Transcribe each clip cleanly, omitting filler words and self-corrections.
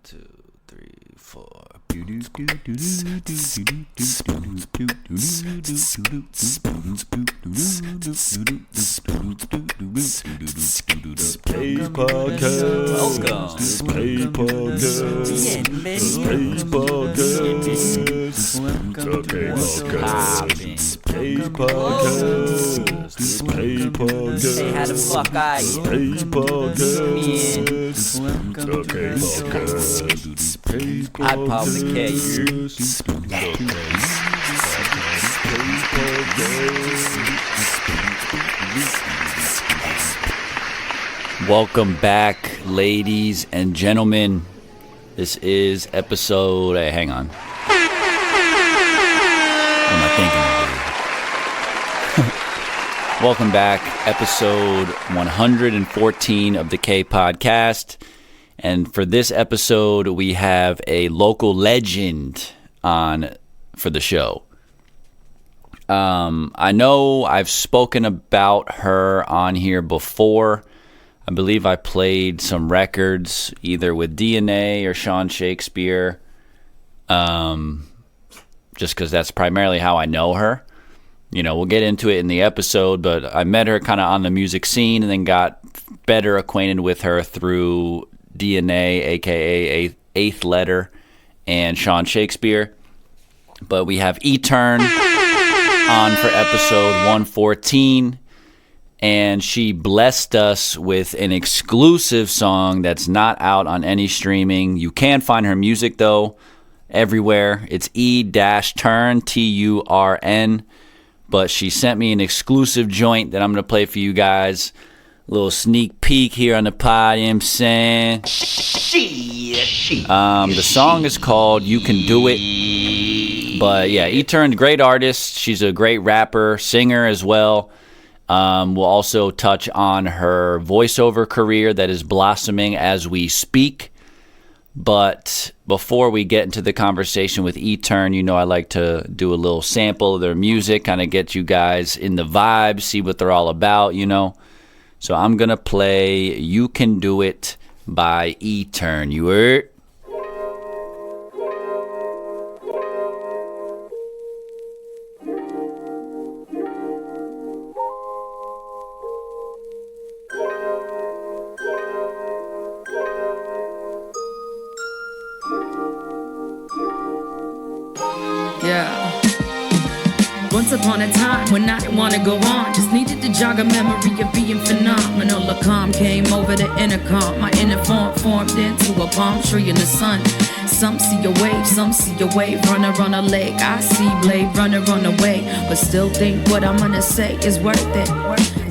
2, 3, 4. Space Podcast. Welcome. Space Podcast. Space Podcast. Space Podcast. Space Podcast. Hey, how the fuck are you? Space Podcast. Space I probably care Podcast. Welcome back, ladies and gentlemen. This is episode. Hey, hang on. What am I thinking of? Welcome back, episode 114 of the K Podcast. And for this episode, we have a local legend on for the show. I know I've spoken about her on here before. I believe I played some records either with DNA or Sean Shakespeare, just because that's primarily how I know her. You know, we'll get into it in the episode, but I met her kind of on the music scene and then got better acquainted with her through DNA, a.k.a. Eighth Letter, and Sean Shakespeare. But we have E-Turn on for episode 114. And she blessed us with an exclusive song that's not out on any streaming. You can find her music, though, everywhere. It's E-Turn, T-U-R-N. But she sent me an exclusive joint that I'm going to play for you guys. A little sneak peek here on the pod, you know what I'm saying? The song is called You Can Do It. But, yeah, E-Turn's a great artist. She's a great rapper, singer as well. We'll also touch on her voiceover career that is blossoming as we speak. But before we get into the conversation with E-Turn, you know I like to do a little sample of their music, kind of get you guys in the vibe, see what they're all about, you know. So I'm going to play You Can Do It by E-Turn. You heard? Once upon a time when I didn't want to go on, just needed to jog a memory of being phenomenal. A calm came over the intercom. My inner form formed into a palm tree in the sun. Some see a wave, some see a wave runner on a lake. I see Blade Runner run away, but still think what I'm gonna say is worth it.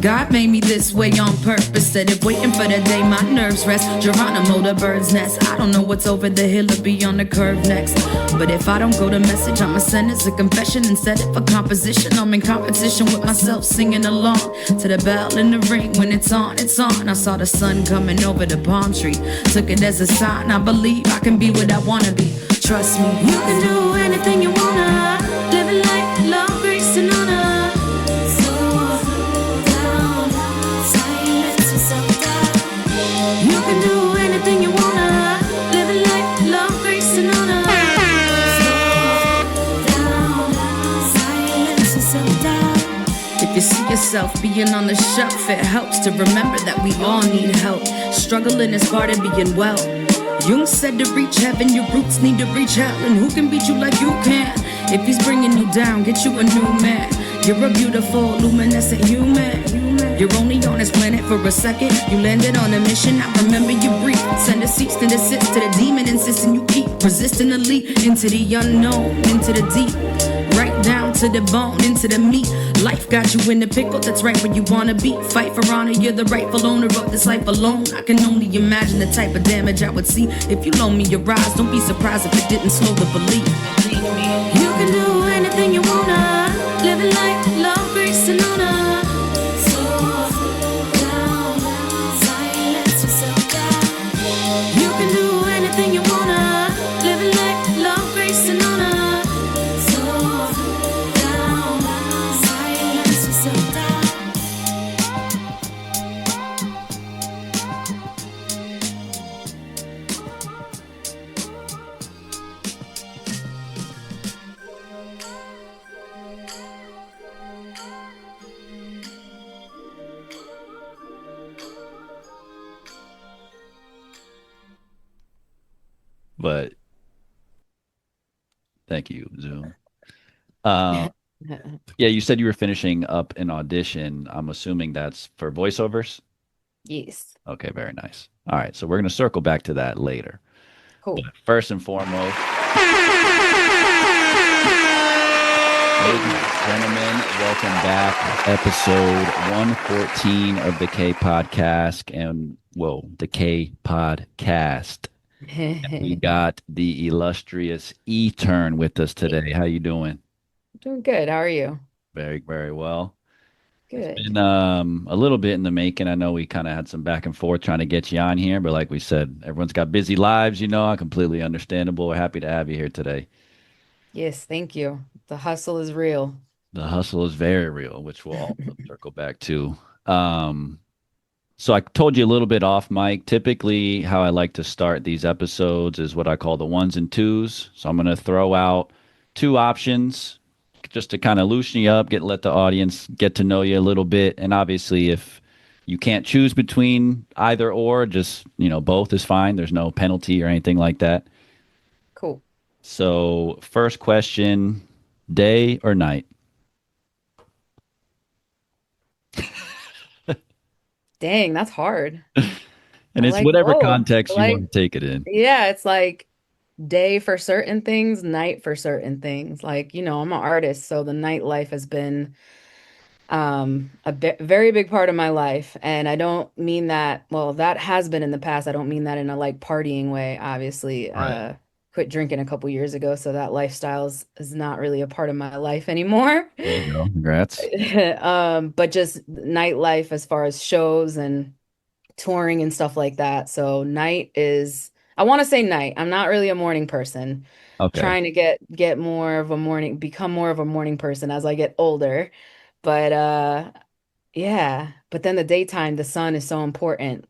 God made me this way on purpose. Instead of waiting for the day my nerves rest. Geronimo, the bird's nest. I don't know what's over the hill or beyond the curve next. But if I don't go to message, I'ma send it a confession and set it for composition. I'm in competition with myself, singing along to the bell in the ring. When it's on, it's on. I saw the sun coming over the palm tree. Took it as a sign. I believe I can be what I wanna be. Trust me. You can do anything you wanna. Live a life, love, grace, and honor. You can do anything you wanna. Live a life, love, grace, and honor. Slow down, silence yourself down. If you see yourself being on the shelf, it helps to remember that we all need help. Struggling is part of being well. Jung said to reach heaven, your roots need to reach hell. And who can beat you like you can? If he's bringing you down, get you a new man. You're a beautiful, luminescent human. You're only on this planet for a second. You landed on a mission, now remember you breathe. Send a cease and desist to the demon, insisting you keep resisting the leap into the unknown, into the deep. Right down to the bone, into the meat. Life got you in the pickle, that's right where you wanna be. Fight for honor, you're the rightful owner of this life alone. I can only imagine the type of damage I would see if you loan me your eyes. Don't be surprised if it didn't slow the belief. You can do anything you wanna. Live a life, love, grace, and honor. Slow down, silence yourself down. You can do anything you wanna. Live a life, love, grace, and honor. Slow down, silence yourself down. But thank you, Zoom. Uh, yeah, you said you were finishing up an audition. I'm assuming that's for voiceovers. Yes. Okay, very nice. All right, so we're going to circle back to that later. But Cool. first and foremost, ladies and gentlemen, welcome back. Episode 114 of the K Podcast. And, whoa, the K Podcast. We got the illustrious E-Turn with us today. How you doing? Doing good. How are you? Very, very well. It's Good. been a little bit in the making. I know we kind of had some back and forth trying to get you on here, but like we said, everyone's got busy lives, completely understandable. We're happy to have you here today. Yes, thank you. The hustle is real. The hustle is very real, which we'll also circle back to. Um, so I told you a little bit off mic. Typically, how I like to start these episodes is what I call the ones and twos. So I'm going to throw out two options just to kind of loosen you up, let the audience get to know you a little bit. And obviously, if you can't choose between either or, just, both is fine. There's no penalty or anything like that. Cool. So, first question, day or night? Dang, that's hard. And I it's like whatever both. I context you like, want to take it in. yeah, it's like day for certain things, night for certain things. Like, I'm an artist, so the nightlife has been very big part of my life. And I don't mean that, well, that has been in the past. I don't mean that in a like partying way, obviously. Right. Quit drinking a couple years ago, so that lifestyle is not really a part of my life anymore. There you go. Congrats. But just nightlife as far as shows and touring and stuff like that. So night is, I want to say night. I'm not really a morning person. Okay. Trying to get more of a become more of a morning person as I get older. But yeah, but then the daytime, the sun is so important.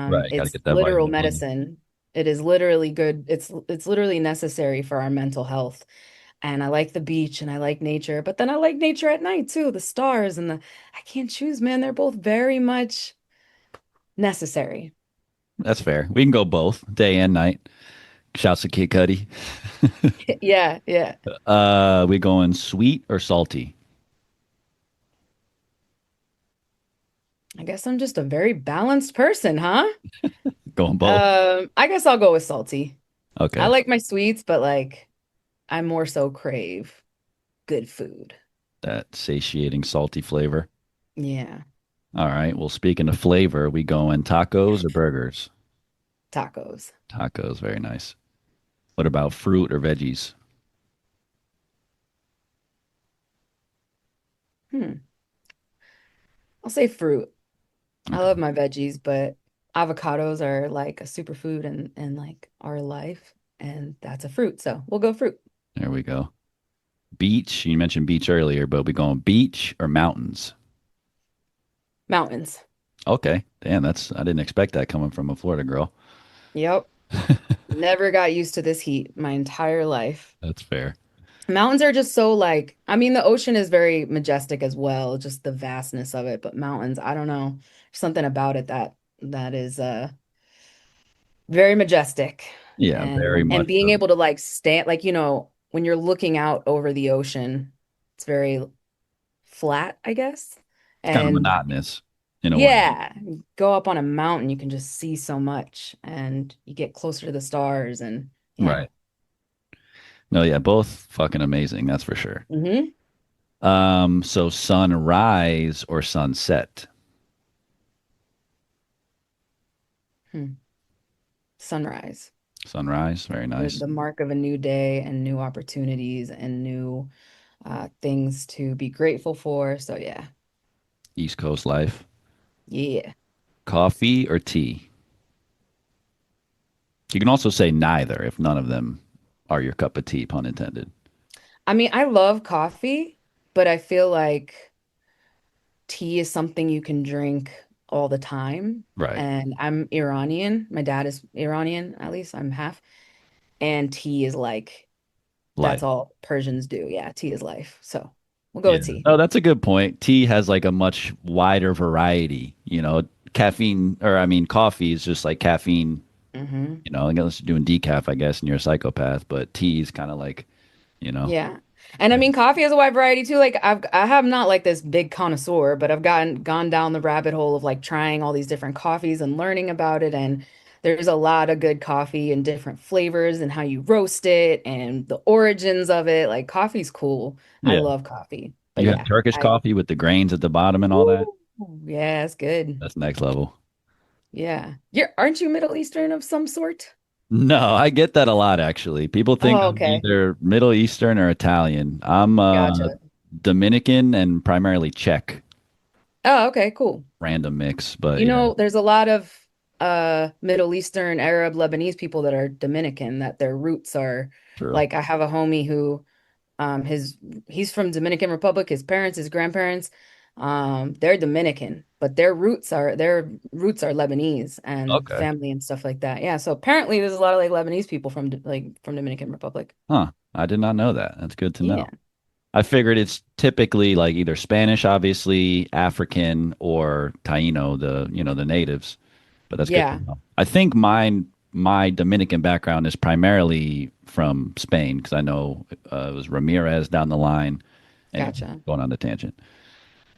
Right. Got to It's get that literal vitamin D. medicine. It is literally good. It's literally necessary for our mental health. And I like the beach and I like nature, but then I like nature at night too. The stars and the I can't choose, man. They're both very much necessary. That's fair. We can go both, day and night. Shouts to Kid Cudi. Yeah, yeah. We going sweet or salty? I guess I'm just a very balanced person, huh? Going both. I guess I'll go with salty. I Okay. like my sweets, but like I more so crave good food. That satiating salty flavor. Yeah, All right. Well, speaking of flavor, we going tacos or burgers? tacos. Tacos, very nice. What about fruit or veggies? Hmm. I'll say fruit. I Okay. love my veggies, but avocados are like a superfood and like our life, and that's a fruit. So we'll go fruit. There we go. Beach. You mentioned beach earlier, but we going beach or mountains? Mountains. Okay. Damn, I didn't expect that coming from a Florida girl. Yep. Never got used to this heat my entire life. That's fair. Mountains are just so like, I mean, the ocean is very majestic as well, just the vastness of it. But mountains, I don't know, something about it that is very majestic. Yeah, very And much being so. able to like stand like, when you're looking out over the ocean, it's very flat, I guess. It's kind of And monotonous in a way. yeah, go up on a mountain, you can just see so much and you get closer to the stars and yeah. Right. No, yeah, both fucking amazing, that's for sure. Hmm. So sunrise or sunset? Hmm. Sunrise. Sunrise, very nice. The mark of a new day and new opportunities and new things to be grateful for. So yeah, East Coast life. yeah. Coffee or tea? You can also say neither if none of them are your cup of tea, pun intended. I mean, I love coffee, but I feel like tea is something you can drink all the time. Right. And I'm Iranian. My dad is Iranian, at least I'm half. And tea is like, that's Life. all Persians do. Yeah, tea is life. So we'll go Yeah. with tea. Oh, that's a good point. Tea has like a much wider variety. Caffeine, or I mean, coffee is just like caffeine Hmm. Unless you're doing decaf, I guess, and you're a psychopath. But tea is kind of like, you know, Yeah. And I mean, coffee has a wide variety too. Like I have not like this big connoisseur, but I've gone down the rabbit hole of like trying all these different coffees and learning about it. And there's a lot of good coffee and different flavors and how you roast it and the origins of it. Like coffee's cool. I yeah. love coffee. But You have yeah, Turkish I coffee with the grains at the bottom and all that. Ooh, yeah, it's good. That's next level. Yeah. Aren't you Middle Eastern of some sort? No, I get that a lot actually. People think Oh, I'm okay. either Middle Eastern or Italian. I'm Gotcha. Dominican and primarily Czech. Oh, okay, cool. Random mix, but yeah, There's a lot of Middle Eastern, Arab, Lebanese people that are Dominican that their roots are true. like I have a homie who his he's from Dominican Republic, his parents, his grandparents, they're Dominican, but their roots are Lebanese and Okay. family and stuff like that. Yeah, so apparently there's a lot of like Lebanese people from Dominican Republic. Huh. I did not know that. That's good to Yeah. know. I figured it's typically like either Spanish, obviously, African, or Taino, the natives. But that's good to Yeah. know. I think my Dominican background is primarily from Spain because I know it was Ramirez down the line. Anyway, Gotcha. going on the tangent.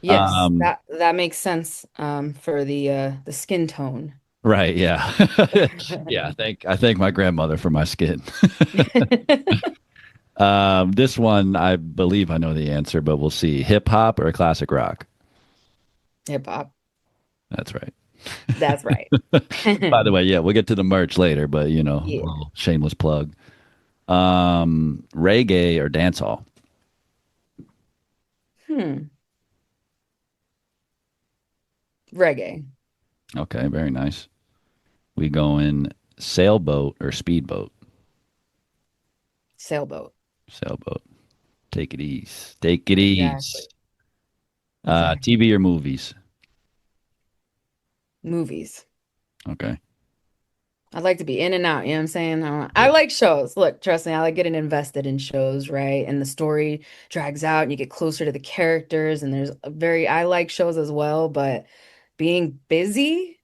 Yes, Um, that makes sense for the skin tone. right, yeah. Yeah, I thank my grandmother for my skin. This one I believe I know the answer, but we'll see. Hip hop or classic rock? Hip hop. That's right. That's right. By the way, yeah, we'll get to the merch later, but a Yeah. little shameless plug. Reggae or dancehall? Hmm. Reggae. Okay, very nice. We going sailboat or speedboat? Sailboat. Sailboat. Take it easy. Take it Exactly. easy. Exactly. TV or movies? Movies. Okay. I'd like to be in and out, you know what I'm saying? I Yeah. like shows. Look, trust me, I like getting invested in shows, right? And the story drags out and you get closer to the characters and I like shows as well, but being busy,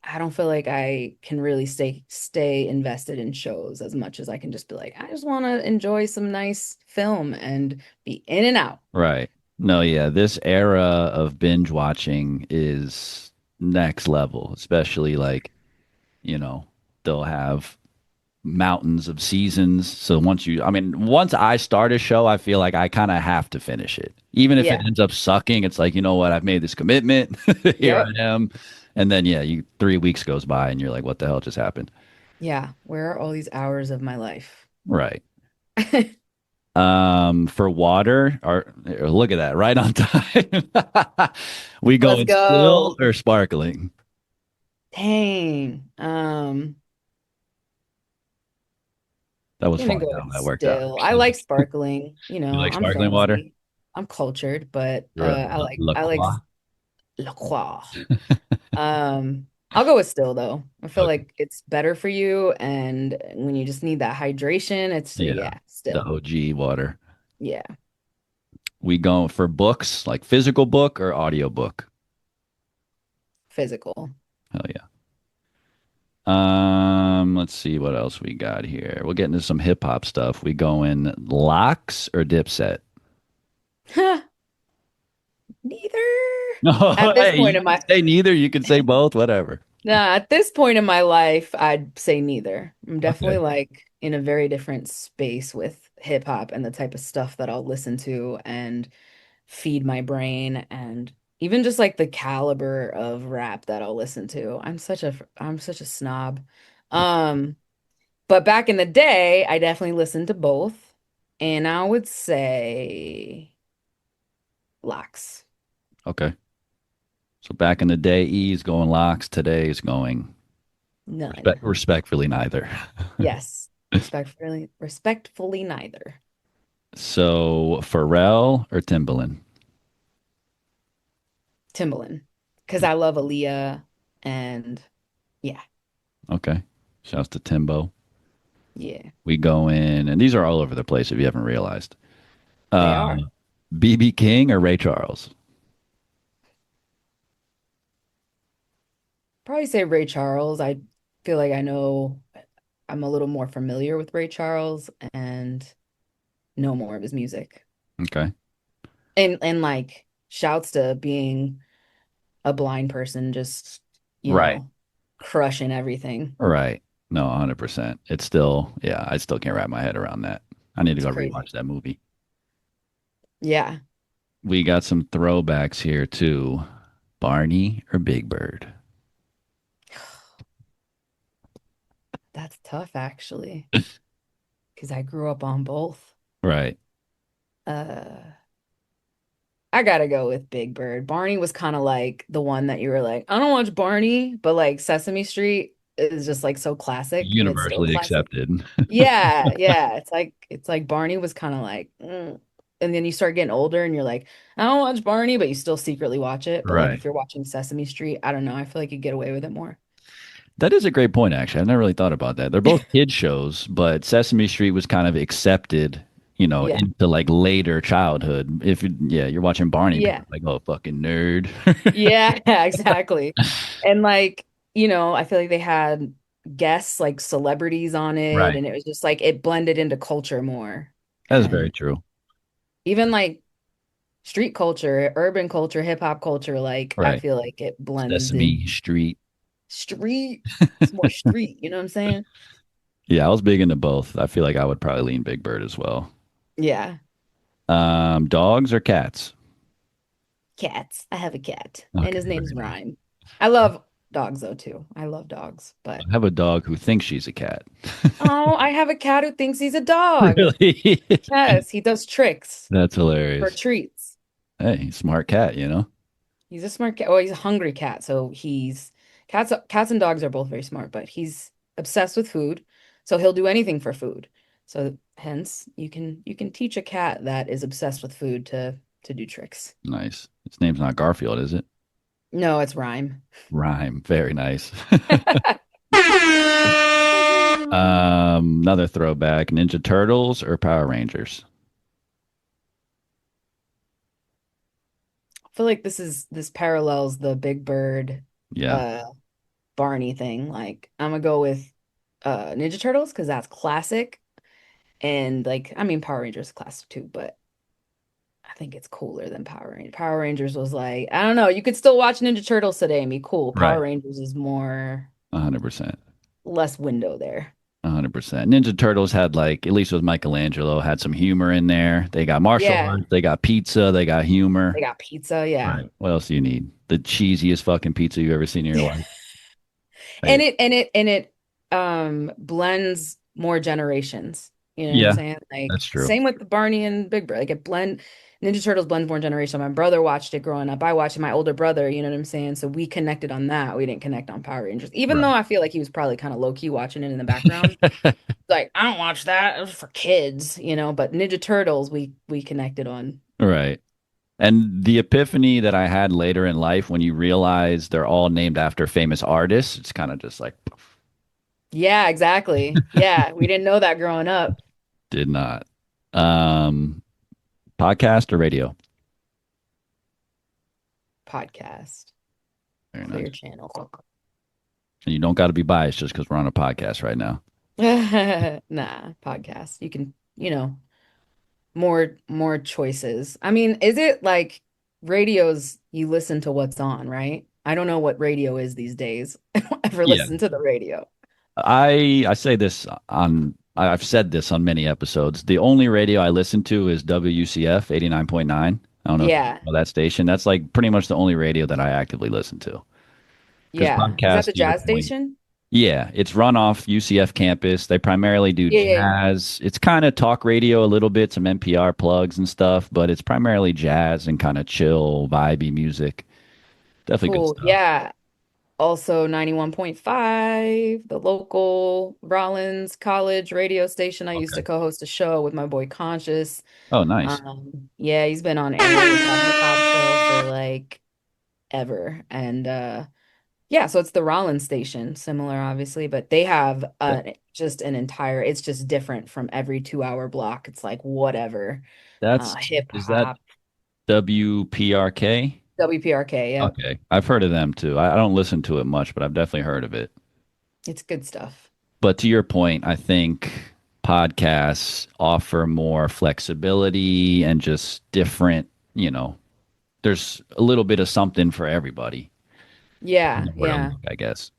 I don't feel like I can really stay invested in shows as much as I can just be like, I just want to enjoy some nice film and be in and out. Right. No, yeah, this era of binge watching is next level, especially like, they'll have mountains of seasons. So once I start a show, I feel like I kind of have to finish it. Even if it Yeah. ends up sucking, it's like, you know what? I've made this commitment. Here Yep. I am. And then, yeah, 3 weeks goes by and you're like, what the hell just happened? Yeah. Where are all these hours of my life? Right. For water, look at that, right on time. We Let's going still go. or sparkling? Dang. That was Gonna funny go how with that worked out. still. I like sparkling. You like I'm sparkling water? fancy. I'm cultured, but You're a I like La La Croix. I'll go with still though. I feel Okay. like it's better for you, and when you just need that hydration, it's Yeah, yeah, the still. OG water. Yeah, We going for books, like physical book or audio book? physical. Hell yeah. Let's see what else we got here. We'll get into some hip hop stuff. We going locks or Dipset? Neither. No, At this hey, point you in can my say neither. You can say both. Whatever. Nah, at this point in my life, I'd say neither. I'm definitely Okay. like in a very different space with hip hop and the type of stuff that I'll listen to and feed my brain and even just like the caliber of rap that I'll listen to. I'm such a snob. Um, but back in the day, I definitely listened to both, and I would say Locks. Okay. So back in the day, E's going locks. Today is going None. respectfully neither. Yes. Respectfully neither. So Pharrell or Timbaland? Timbaland. Because I love Aaliyah and yeah, Okay. Shouts to Timbo. yeah, We go in, and these are all over the place if you haven't realized. they Uh, are. BB King or Ray Charles? Probably say Ray Charles. I feel like I know I'm a little more familiar with Ray Charles and know more of his music. Okay. And like shouts to being a blind person, just, you Right. know, crushing everything. Right. No, 100%. It's still, yeah, I still can't wrap my head around that. I need to It's go crazy. rewatch that movie. Yeah. We got some throwbacks here too. Barney or Big Bird? That's tough actually, because I grew up on both. Right. Uh, I gotta go with Big Bird. Barney was kind of like the one that you were like, I don't watch Barney, but like Sesame Street is just like so classic and it's still Universally classic. accepted. Yeah, yeah. It's like Barney was kind of like, and then you start getting older and you're like, I don't watch Barney, but you still secretly watch it. But like Right. if you're watching Sesame Street, I don't know. I feel like you get away with it more. That is a great point, actually. I've never really thought about that. They're both kid shows, but Sesame Street was kind of accepted, Yeah. into like later childhood. Yeah, you're watching Barney, people Yeah. are like, oh, fucking nerd. Yeah, exactly. And like, I feel like they had guests like celebrities on it Right. and it was just like it blended into culture more. That's very And true. even like street culture, urban culture, hip hop culture, like I Right. feel like it blends in Sesame Street. street. It's more street, you know what I'm saying? Yeah, I was big into both. I feel like I would probably lean Big Bird as well. Yeah. Dogs or cats? Cats. I have a cat and Okay, his name's very nice. Rhyme. I love dogs though too. I love dogs, but I have a dog who thinks she's a cat. oh, I have a cat who thinks he's a dog. Really? Yes, he does tricks That's for hilarious. treats. Hey, smart cat. He's a smart cat. Well, he's a hungry cat, so he's cats and dogs are both very smart, but he's obsessed with food, so he'll do anything for food. So hence, you can teach a cat that is obsessed with food to do tricks. Nice. Its name's not Garfield, is it? No, it's Rhyme. Rhyme. Very nice. Another throwback, Ninja Turtles or Power Rangers? I feel like this parallels the Big Bird Yeah. uh Barney thing. Like I'm gonna go with Ninja Turtles because that's classic. And like I mean Power Rangers is classic too, but I think it's cooler than Power Rangers. Power Rangers was like, I don't know, you could still watch Ninja Turtles today and be cool. Power Right. Rangers is more 100%. less window there. 100%. Ninja Turtles had like, at least with Michelangelo, had some humor in there. They got martial Yeah, arts, they got pizza, they got humor. they got pizza, yeah. Right. What else do you need? The cheesiest fucking pizza you've ever seen in your life. And Like, it blends more generations. You know what I'm yeah, saying? that's Like true. same with Barney and Big Bird. Like Ninja Turtles blends more generations. My brother watched it growing up. I watched it, my older brother, you know what I'm saying? So we connected on that. We didn't connect on Power Rangers. Even though Right. I feel like he was probably kind of low key watching it in the background. Like, I don't watch that. It was for kids. But Ninja Turtles we connected on. Right. And the epiphany that I had later in life when you realize they're all named after famous artists, it's kind of just like, Yeah, exactly. Yeah, we didn't know that growing up. did not. Um, Podcast or radio? Podcast, Very Clear nice. Channel. And you don't got to be biased just because we're on a podcast right now. Nah, podcast. You can, more choices. I mean, is it like radios you listen to what's on, right? I don't know what radio is these days. I don't ever Yeah. listen to the radio. I say this on I've said this on many episodes. The only radio I listen to is WCF 89.9. I don't know if you Yeah. know that station. That's like pretty much the only radio that I actively listen to. Because Yeah. Is that podcasts, the to your jazz point, station? yeah, it's run off UCF campus. They primarily do Yeah, yeah, yeah. jazz. It's kind of talk radio a little bit, some NPR plugs and stuff, but it's primarily jazz and kind of chill, vibey music. Definitely good Cool. stuff. Yeah. Also 91.5, the local Rollins College radio station. I used to Okay. co-host a show with my boy Conscious. Oh, nice. Yeah, he's been on air with that hip hop show for like ever. And yeah, so it's the Rollins station, similar obviously, but they have just an entire, it's just different from every 2 hour block. It's like whatever. That's Hip is that hop, WPRK? WPRK, yep. Okay. I've heard of them too. I don't listen to it much, but I've definitely heard of it. It's good stuff. But to your point, I think podcasts offer more flexibility and just different, there's a little bit of something for everybody. Yeah, Where to yeah. look, I guess.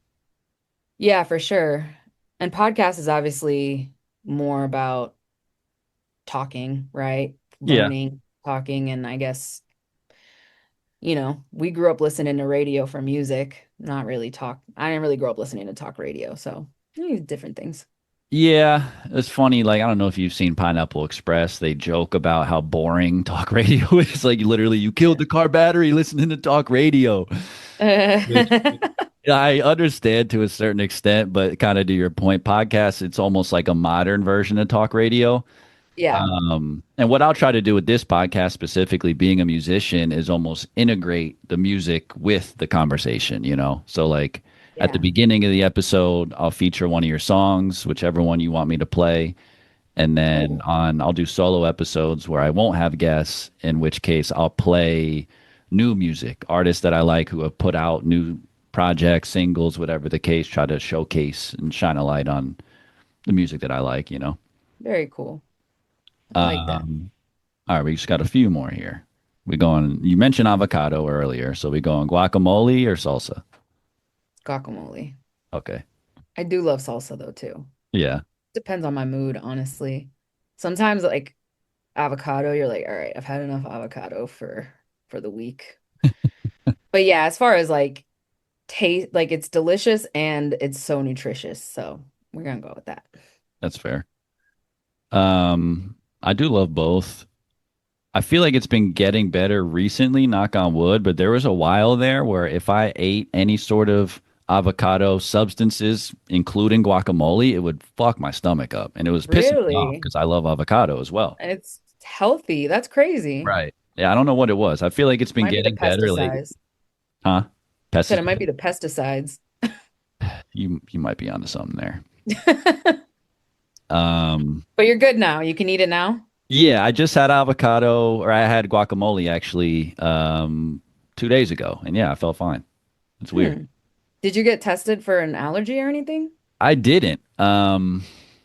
Yeah, for sure. And podcast is obviously more about talking, right? Yeah. Learning, talking, and I guess, we grew up listening to radio for music, not really talk. I didn't really grow up listening to talk radio, so different things. Yeah, it's funny. Like, I don't know if you've seen Pineapple Express. They joke about how boring talk radio is. Like, literally, you killed the car battery listening to talk radio. Which I understand to a certain extent, but kind of to your point, podcast, it's almost like a modern version of talk radio. Yeah, And what I'll try to do with this podcast specifically, being a musician, is almost integrate the music with the conversation, So, like, at the yeah. beginning of the episode, I'll feature one of your songs, whichever one you want me to play. And then Cool. I'll do solo episodes where I won't have guests, in which case I'll play new music, artists that I like who have put out new projects, singles, whatever the case, try to showcase and shine a light on the music that I like. Very cool. I like that. Um, all right, we just got a few more here. You mentioned avocado earlier, so we going guacamole or salsa? Guacamole. Okay. I do love salsa though too. Yeah, Depends on my mood, honestly. Sometimes like avocado, you're like, all right, I've had enough avocado for the week. But yeah, as far as like taste, like it's delicious and it's so nutritious. So we're gonna go with that. that's fair. I do love both. I feel like it's been getting better recently, knock on wood, but there was a while there where if I ate any sort of avocado substances, including guacamole, it would fuck my stomach up. And it was pissing me off Really? because I love avocado as well. It's healthy. That's crazy. Right. Yeah, I don't know what it was. I feel like it's been Might be the getting better lately. pesticides. Huh? Said it might Pesticide? be the pesticides. You might be onto something there. But Um, you're good now. You can eat it now. yeah, I just had avocado, or I had guacamole actually 2 days ago, and yeah, I felt fine. It's weird. Hmm. Did you get tested for an allergy or anything? I didn't.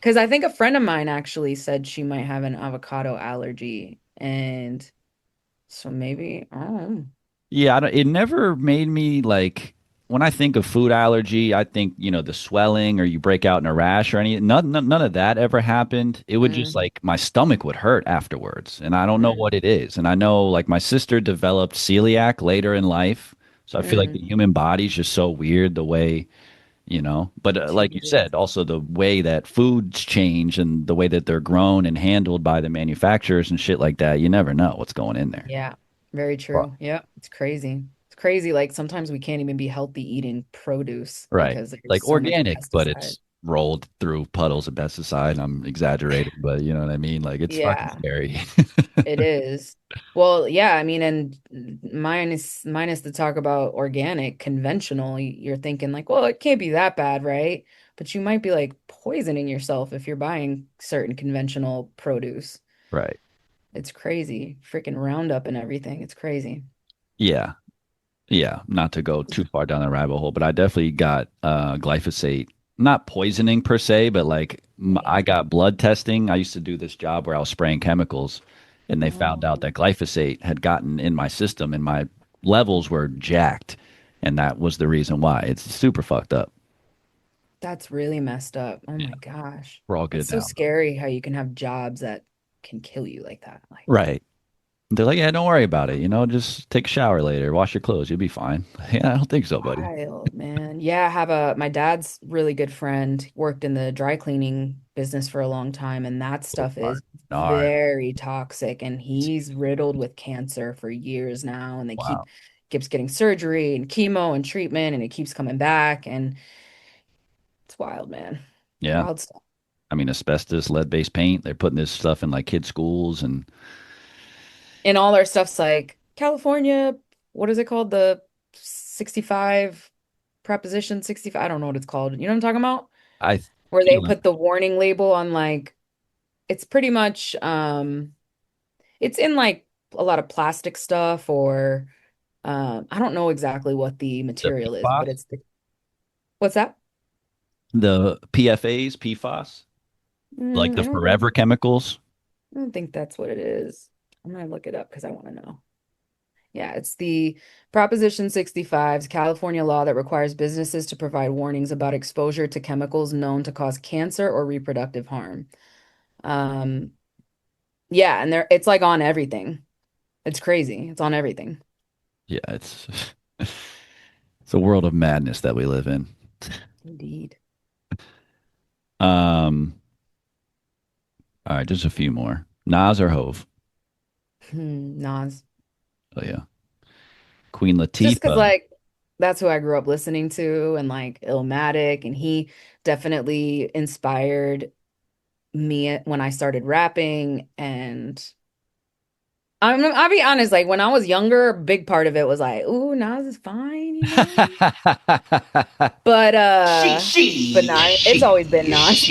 Because I think a friend of mine actually said she might have an avocado allergy. And so maybe, I don't know. Yeah, it never made me like when I think of food allergy, I think, the swelling or you break out in a rash or any none of that ever happened. It would just Mm, like my stomach would hurt afterwards, and I don't know mm, what it is. And I know like my sister developed celiac later in life, so I feel like the mm. human body's just so weird the way. But like you Changes. said, also the way that foods change and the way that they're grown and handled by the manufacturers and shit like that, you never know what's going in there. Yeah, very true. Yeah, it's crazy. It's crazy. Like sometimes we can't even be healthy eating produce Right. because there's Like so much organic, but pesticide. it's rolled through puddles of pesticide. I'm exaggerating, but you know what I mean? Like it's fucking Yeah. scary. It is. Well, yeah, I mean, and minus the talk about organic, conventional, you're thinking like, well, it can't be that bad, right? But you might be like poisoning yourself if you're buying certain conventional produce. Right. It's crazy. Freaking Roundup and everything. It's crazy. Yeah. Yeah. Not to go too far down the rabbit hole, but I definitely got glyphosate, not poisoning per se, but like I Yeah. got blood testing. I used to do this job where I was spraying chemicals and they found out Oh, that glyphosate had gotten in my system and my levels were jacked. And that was the reason why. It's super fucked up. that's really messed up. Oh Yeah. my gosh. We're all That's good so now. scary how you can have jobs that can kill you like that. Like, Right. They're like, yeah, don't worry about it. Just take a shower later, wash your clothes, you'll be fine. Yeah, I don't think so, buddy. wild, man. Yeah, I have my dad's really good friend worked in the dry cleaning business for a long time, and that stuff Gnarly. is Gnarly. very toxic, and he's riddled with cancer for years now, and they Wow. keeps getting surgery and chemo and treatment, and it keeps coming back, and it's wild, man. Yeah. Wild stuff. I mean, asbestos, lead-based paint. They're putting this stuff in like kids' schools and And all our stuff's like California, what is it called? The 65 Proposition 65. I don't know what it's called. You know what I'm talking about? I Where they feel it. put the warning label on like it's pretty much it's in like a lot of plastic stuff or I don't know exactly what the The material is, but PFAS? what's that? The PFAs, PFAS, like I the don't think forever chemicals. I don't think that's what it is. I'm gonna look it up because I want to know. Yeah, it's the Proposition 65's California law that requires businesses to provide warnings about exposure to chemicals known to cause cancer or reproductive harm. Um, yeah, and it's like on everything. It's crazy. It's on everything. Yeah, it's it's a world of madness that we live in. Indeed. Um, all right, just a few more. Nas or Hove? Nas. Oh yeah, Queen Just because Latifah. like that's who I grew up listening to and like Illmatic, and he definitely inspired me when I started rapping. And I'll be honest, like when I was younger, a big part of it was like, ooh, Nas is fine, you know? But but nah, it's always been Nas.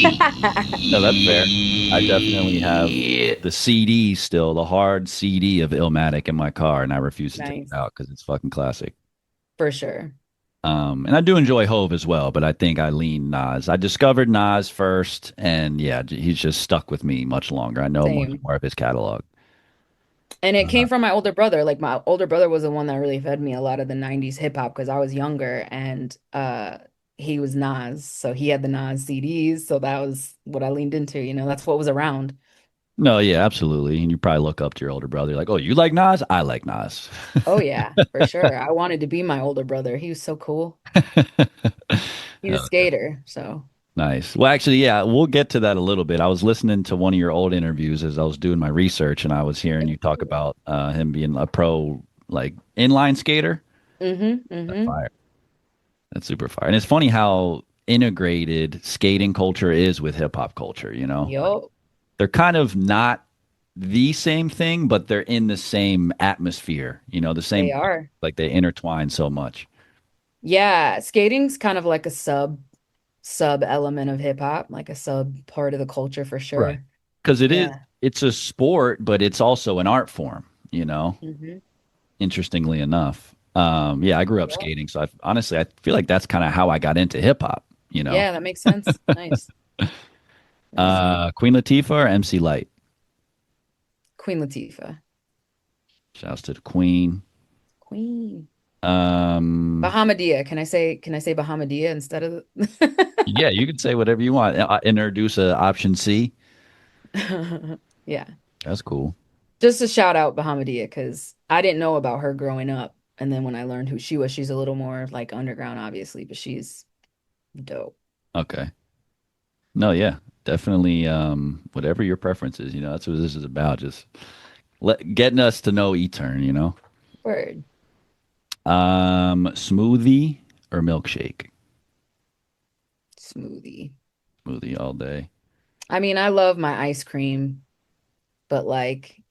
No, that's fair. I definitely have the CD still, the hard CD of Illmatic in my car, and I refuse to take it Nice. out because it's fucking classic. For sure. And I do enjoy Hove as well, but I think I lean Nas. I discovered Nas first, and yeah, he's just stuck with me much longer. I know much Same. more of his catalog. And it Uh, came from my older brother. Like my older brother was the one that really fed me a lot of the 90s hip hop because I was younger, and he was Nas. So he had the Nas CDs. So that was what I leaned into, that's what was around. no, yeah, absolutely. And you probably look up to your older brother, like, oh, you like Nas? I like Nas. Oh yeah, for sure. I wanted to be my older brother. He was so cool. He's a No, skater, so nice. Well, actually, yeah, we'll get to that a little bit. I was listening to one of your old interviews as I was doing my research, and I was hearing you talk about him being a pro, like inline skater. mm-hmm, That's mm-hmm. fire. That's super fire. And it's funny how integrated skating culture is with hip hop culture. Like Yup, they're kind of not the same thing, but they're in the same atmosphere. The they same are. like they intertwine so much. Yeah, skating's kind of like a sub element of hip hop, like a sub part of the culture for Right. sure. Because Yeah. it's a sport, but it's also an art form. Mm-hmm. Interestingly enough. Yeah, I grew up Yep. skating, so honestly I feel like that's kind of how I got into hip hop. Yeah, that makes sense. Nice. Nice, nice. Queen Latifah or MC Light? Queen Latifah. Shouts to the Queen. Queen. Um, Bahamadia. Can I say Bahamadia instead of yeah, you can say whatever you want. Introduce a option C. Yeah. That's cool. Just a shout out Bahamadia because I didn't know about her growing up. And then when I learned who she was, she's a little more like underground, obviously, but she's dope. Okay. No, yeah, definitely. Whatever your preference is, that's what this is about. Just getting us to know Etern. Word. Smoothie or milkshake? Smoothie. Smoothie all day. I mean, I love my ice cream, but like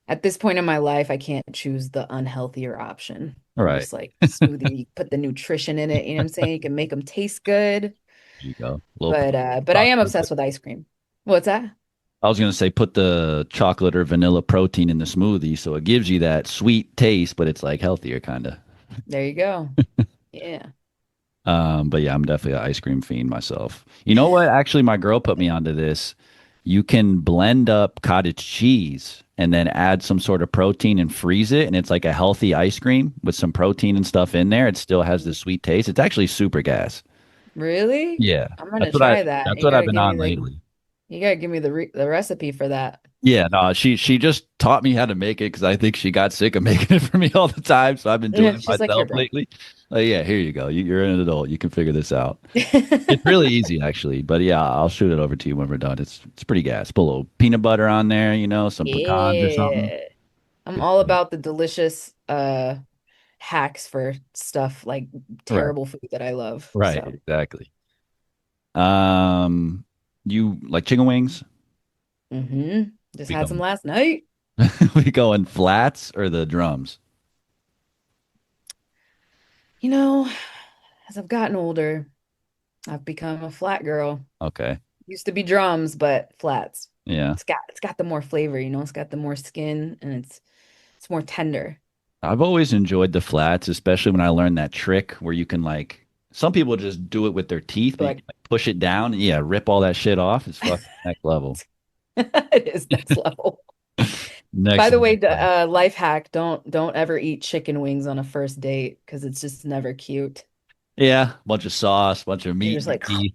at this point in my life, I can't choose the unhealthier option. All I'm right. just like smoothie, you put the nutrition in it, you know what I'm saying? You can make them taste good. There you go. A little But I am chocolate. obsessed with ice cream. What's that? I was gonna say put the chocolate or vanilla protein in the smoothie, so it gives you that sweet taste, but it's like healthier kind of. There you go. Yeah. But yeah, I'm definitely an ice cream fiend myself. You know what? Actually, my girl put me onto this. You can blend up cottage cheese and then add some sort of protein and freeze it, and it's like a healthy ice cream with some protein and stuff in there. It still has the sweet taste. It's actually super gas. Really? Yeah, I'm gonna try that. that's what I've been on lately. You gotta give me the recipe for that. Yeah, no, she just taught me how to make it because I think she got sick of making it for me all the time. So I've been doing it She's like, here, myself bro. lately. Yeah, here you go. You're an adult. You can figure this out. It's really easy actually, but yeah, I'll shoot it over to you when we're done. It's pretty gas. Put a little peanut butter on there, some pecans or something. Yeah. I'm Good all stuff. about the delicious hacks for stuff like Right, terrible food that I love. right, So, exactly. Um, you like chicken wings? just We had some going last night. we going flats or the drums? You know, as I've gotten older, I've become a flat girl. Okay, Used to be drums, but flats. yeah. It's got the more flavor, it's got the more skin and it's more tender. I've always enjoyed the flats, especially when I learned that trick where you can like Some people just do it with their teeth, but you Like can like, push it down and yeah, rip all that shit off. It's fucking next level. it is next level. By Next the way, level. life hack, don't ever eat chicken wings on a first date because it's just never cute. Yeah, bunch of sauce, bunch of You're meat just in your like, teeth.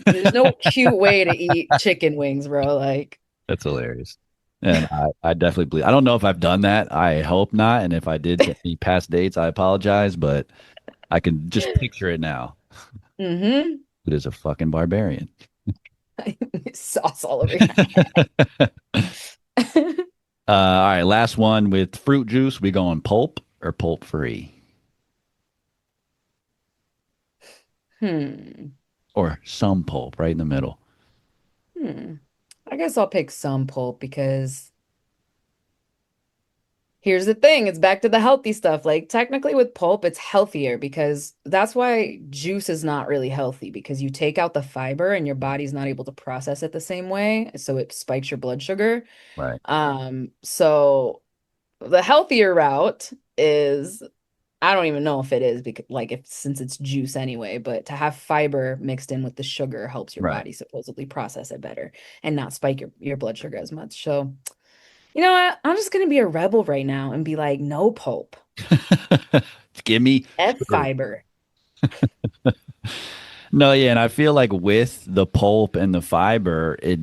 there's no cute way to eat chicken wings, bro. Like, That's hilarious. And I definitely believe. I don't know if I've done that. I hope not. And if I did to any past dates, I apologize. But I can just picture it now. mm-hmm. It is a fucking barbarian. Sauce all over your head. All right, last one with fruit juice. We going pulp or pulp free, Hmm. or some pulp right in the middle. Hmm. I guess I'll pick some pulp because here's the thing, it's back to the healthy stuff. Like technically with pulp, it's healthier because that's why juice is not really healthy because you take out the fiber and your body's not able to process it the same way, so it spikes your blood sugar. Right. So the healthier route is I don't even know if it is because like if since it's juice anyway, but to have fiber mixed in with the sugar helps your Right. body supposedly process it better and not spike your blood sugar as much. So you know what? I'm just gonna be a rebel right now and be like, no pulp, Give me F sugar. fiber. No, yeah, and I feel like with the pulp and the fiber, it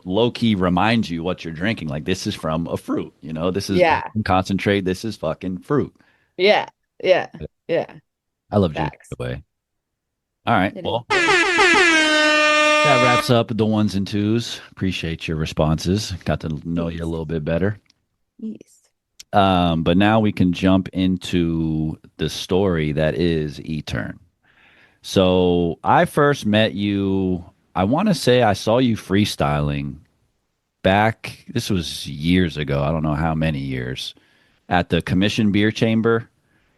low key reminds you what you're drinking. Like this is from a fruit, this is Yeah, concentrate, this is fucking fruit. yeah, yeah, yeah. I love juice, by Facts. the way. All right. It is Well, good. that wraps up the ones and twos. Appreciate your responses. Got to know you a Yes. little bit better. Yes. But now we can jump into the story that is E-Turn. So I first met you, I want to say I saw you freestyling back, this was years ago. I don't know how many years, at the Commission Beer Chamber.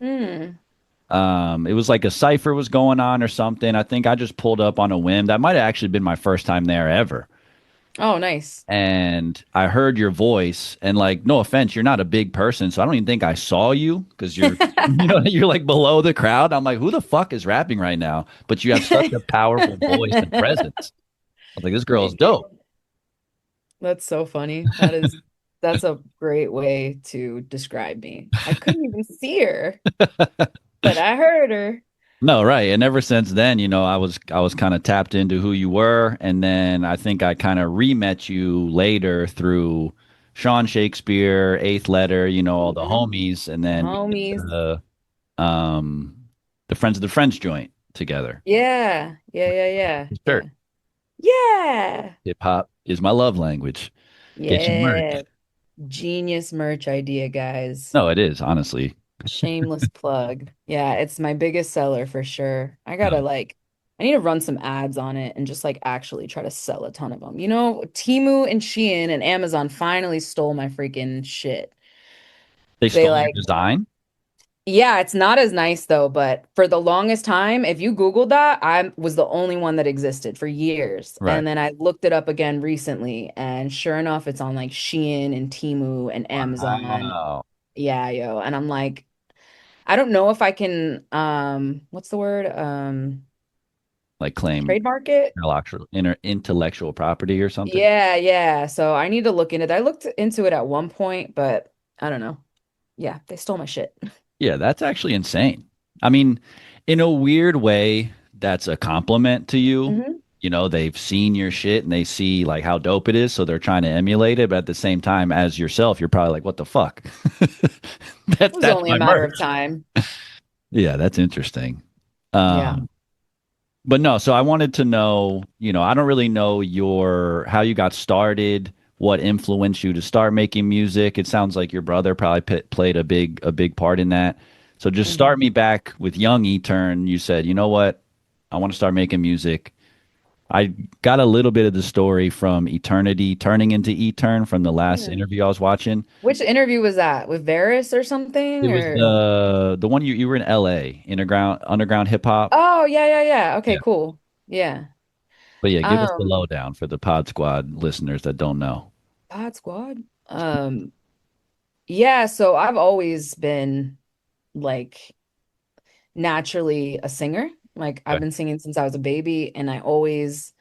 Hmm. It was like a cipher was going on or something. I think I just pulled up on a whim. That might have actually been my first time there ever. Oh, nice. And I heard your voice, and like, no offense, you're not a big person, so I don't even think I saw you because you're, you're like below the crowd. I'm like, who the fuck is rapping right now? But you have such a powerful voice and presence. I was like, this girl's Thank dope. you. That's so funny. That's a great way to describe me. I couldn't even see her, but I heard her. No, right. And ever since then, I was kind of tapped into who you were, and then I think I kind of re-met you later through Sean Shakespeare, Eighth Letter, all the Mhm. homies, and then we did Homies. um the Friends of the Friends joint together. Yeah. Yeah, yeah, yeah. Sure. Yeah. Yeah. Hip hop is my love language. Get your merch. Yeah. Genius merch idea, guys. No, it is, honestly. Shameless plug. Yeah, it's my biggest seller for sure. No. I need to run some ads on it and just like actually try to sell a ton of them. You know, Temu and Shein and Amazon finally stole my freaking shit. They They stole your like, design? yeah, it's not as nice though, but for the longest time, if you Googled that, I was the only one that existed for years. Right. And then I looked it up again recently, and sure enough, it's on like Shein and Temu and Amazon. Wow. Yeah, yo. And I'm like, I don't know if I can what's the word? Like claim Trademark it? intellectual property or something. Yeah, yeah. So I need to look into that. I looked into it at one point, but I don't know. Yeah, they stole my shit. Yeah, that's actually insane. I mean, in a weird way, that's a compliment to you. Hmm. They've seen your shit and they see like how dope it is, so they're trying to emulate it. But at the same time, as yourself, you're probably like, "What the fuck?" It That's was that's only a my matter merch. of time. Yeah, that's interesting. Yeah. Um, but no, so I wanted to know, I don't really know how you got started, what influenced you to start making music. It sounds like your brother probably played a big part in that. So just start Hmm. me back with young E-Turn. You said, you know what? I want to start making music. I got a little bit of the story from Eternity turning into E-Turn from the last Yeah. interview I was watching. Which interview was that? With Varys or It something? was Or the one you were in LA, underground hip hop. oh yeah, yeah, yeah. Okay, Yeah. cool. Yeah. But yeah, give us the Um, lowdown for the Pod Squad listeners that don't know. Pod Squad. Yeah, so I've always been like naturally a singer. Like I've Okay. been singing since I was a baby, and I always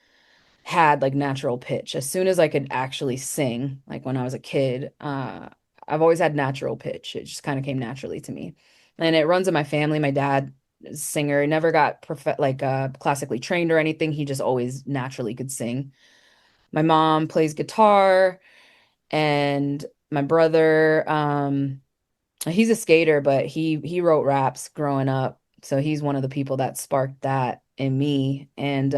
had like natural pitch. As soon as I could actually sing, like when I was a kid, I've always had natural pitch. It just kind of came naturally to me. And it runs in my family. My dad is a singer, never got classically trained or anything. He just always naturally could sing. My mom plays guitar, and my brother, he's a skater, but he wrote raps growing up. So he's one of the people that sparked that in me. And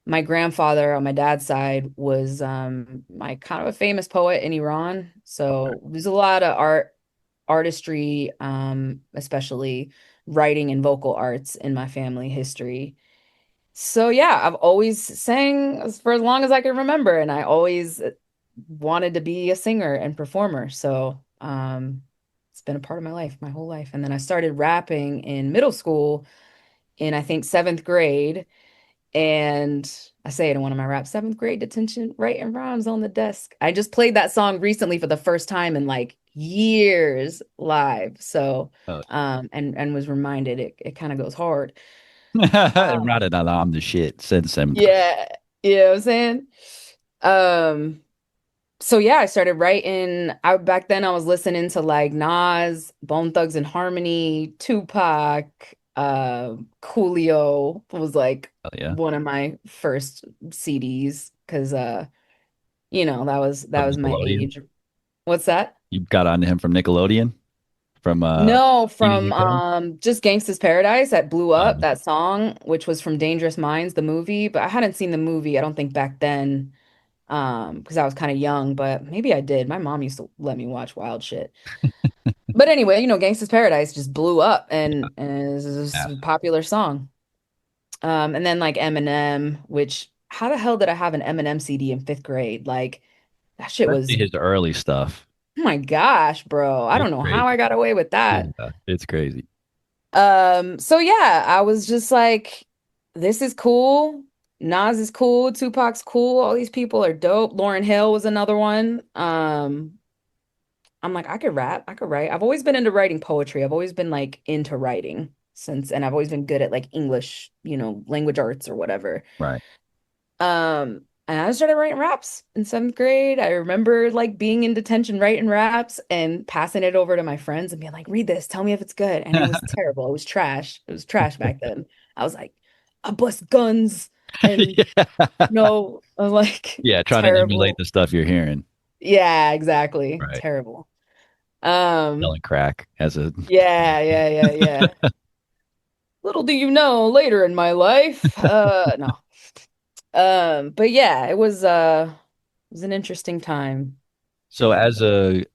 my grandfather on my dad's side was like kind of a famous poet in Iran. So there's a lot of artistry, especially writing and vocal arts in my family history. So yeah, I've always sang for as long as I can remember, and I always wanted to be a singer and performer. So it's been a part of my life, my whole life. And then I started rapping in middle school in I think seventh grade. And I say it in one of my raps, seventh grade detention, writing rhymes on the desk. I just played that song recently for the first time in like years live. So Oh. and was reminded it kind of goes hard. Right it out. I'm the shit since seventh grade. Yeah, you know what I'm saying? Um, so yeah, I started writing. I back then I was listening to like Nas, Bone Thugs and Harmony, Tupac, Coolio was like Oh, yeah. one of my first CDs because that From was my Nickelodeon. age. What's that? You got onto him from Nickelodeon? From No, Phineas and from Ferb? just Gangsta's Paradise that blew up, Um, that song, which was from Dangerous Minds, the movie, but I hadn't seen the movie, I don't think back then. Because I was kind of young, but maybe I did. My mom used to let me watch wild shit. But anyway, Gangsta's Paradise just blew up and is just yeah. a popular song. And then like Eminem, which how the hell did I have an Eminem CD in fifth grade? Like that shit Especially was, his early stuff. oh my gosh, bro. I It's don't know how I crazy. got away with that. Yeah, it's crazy. So yeah, I was just like, this is cool. Nas is cool. Tupac's cool. All these people are dope. Lauryn Hill was another one. I'm like, I could rap, I could write. I've always been into writing poetry. I've always been like into writing and I've always been good at like English, language arts or whatever. Right. And I started writing raps in seventh grade. I remember like being in detention writing raps and passing it over to my friends and being like, read this, tell me if it's good. And it was terrible. It was trash. It was trash back then. I was like, I bust guns and Yeah. I was like, Yeah, trying to emulate terrible. the stuff you're hearing. Yeah, exactly. Right. Terrible. Um, Selling crack as a yeah, yeah, yeah, yeah. Little do you know, later in my life. No. But yeah, it was an interesting time. so as a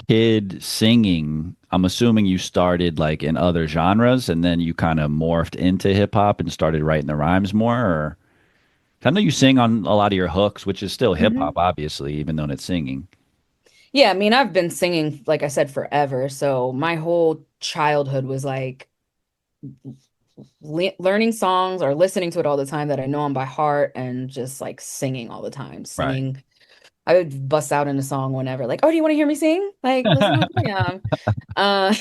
kid singing, I'm assuming you started like in other genres and then you kind of morphed into hip hop and started writing the rhymes more or I know you sing on a lot of your hooks, which is still hip hop, Hmm. obviously, even though it's singing. Yeah, I mean, I've been singing, like I said, forever. So my whole childhood was like le learning songs or listening to it all the time that I know them by heart and just like singing all the time. Right. Singing. I would bust out in a song whenever, like, oh, do you want to hear me sing? Like, listen to my jam. Uh,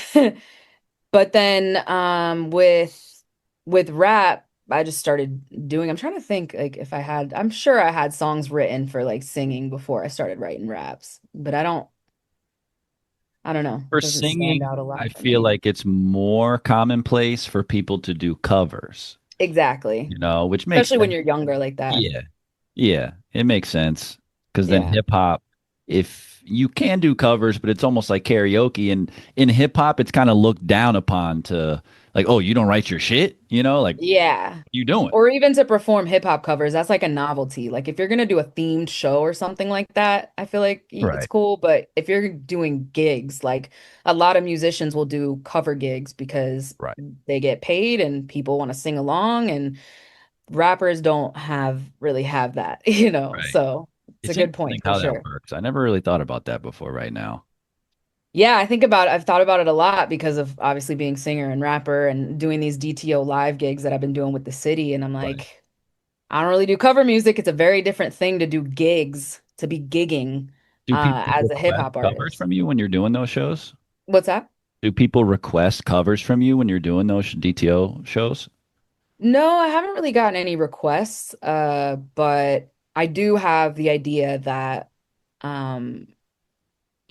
but then with rap, I just started doing, I'm trying to think like if I'm sure I had songs written for like singing before I started writing raps, but I don't know. For It doesn't stand singing, out a I lot for feel me. like it's more commonplace for people to do covers, Exactly. which makes Especially when sense. you're younger like that. Yeah. Yeah, it makes sense. Because then Yeah. hip hop, if you can do covers, but it's almost like karaoke. And in hip hop, it's kind of looked down upon to like, oh, you don't write your shit, like, what Yeah. you doing? Or even to perform hip hop covers, that's like a novelty. Like if you're gonna do a themed show or something like that, I feel like it's Right. cool. But if you're doing gigs, like a lot of musicians will do cover gigs because Right. they get paid and people want to sing along, and rappers don't really have that, Right. So it's a It's good interesting point for how that sure. works. I never really thought about that before right now. Yeah, I've thought about it a lot because of obviously being singer and rapper and doing these DTO live gigs that I've been doing with the city. And I'm Right. like, I don't really do cover music. It's a very different thing to do gigs, to be gigging Do people as a hip request hop covers artist. from you when you're doing those shows? What's that? Do people request covers from you when you're doing those DTO shows? No, I haven't really gotten any requests, but I do have the idea that um,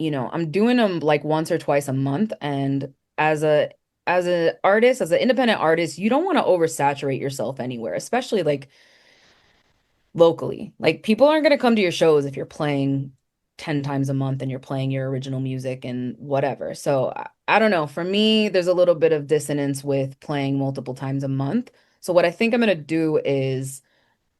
I'm doing them like once or twice a month, and as a artist, as an independent artist, you don't want to oversaturate yourself anywhere, especially like locally. Like people aren't going to come to your shows if you're playing 10 times a month and you're playing your original music and whatever. So I don't know. For me, there's a little bit of dissonance with playing multiple times a month. So what I think I'm going to do is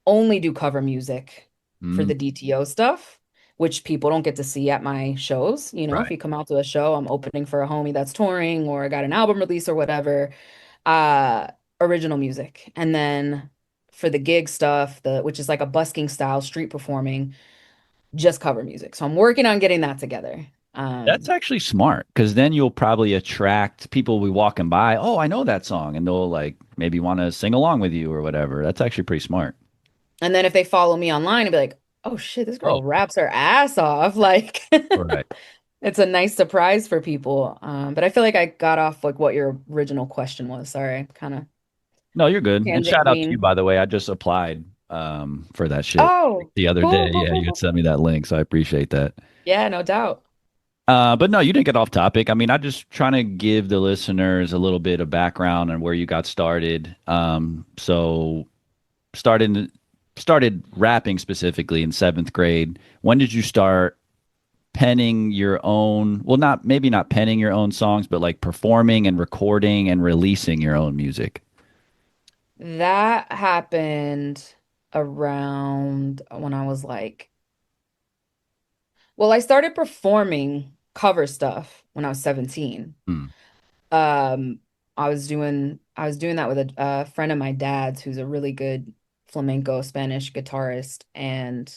only do cover music for Mm, the DTO stuff, which people don't get to see at my shows. If right. you come out to a show, I'm opening for a homie that's touring or I got an album release or whatever, uh, original music. And then for the gig stuff, which is like a busking style street performing, just cover music. So I'm working on getting that together. That's actually smart because then you'll probably attract people will be walking by. Oh, I know that song, and they'll like maybe want to sing along with you or whatever. That's actually pretty smart. And then if they follow me online and be like, oh shit, this Oh, girl raps her ass off. Like right. it's a nice surprise for people. But I feel like I got off like what your original question was. Sorry, kind of No, you're good. And tangent shout out to you, queen. by the way. I just applied for that shit Oh, the other day. cool, cool, Yeah, cool, you had cool. sent me that link, so I appreciate that. Yeah, no doubt. But no, you didn't get off topic. I mean, I just trying to give the listeners a little bit of background on where you got started. So started started rapping specifically in seventh grade. When did you start penning your own? Well, not maybe not penning your own songs, but like performing and recording and releasing your own music. That happened around when I was like, well, I started performing cover stuff when I was 17. Hmm. Um, I was doing that with a friend of my dad's who's a really good flamenco Spanish guitarist. And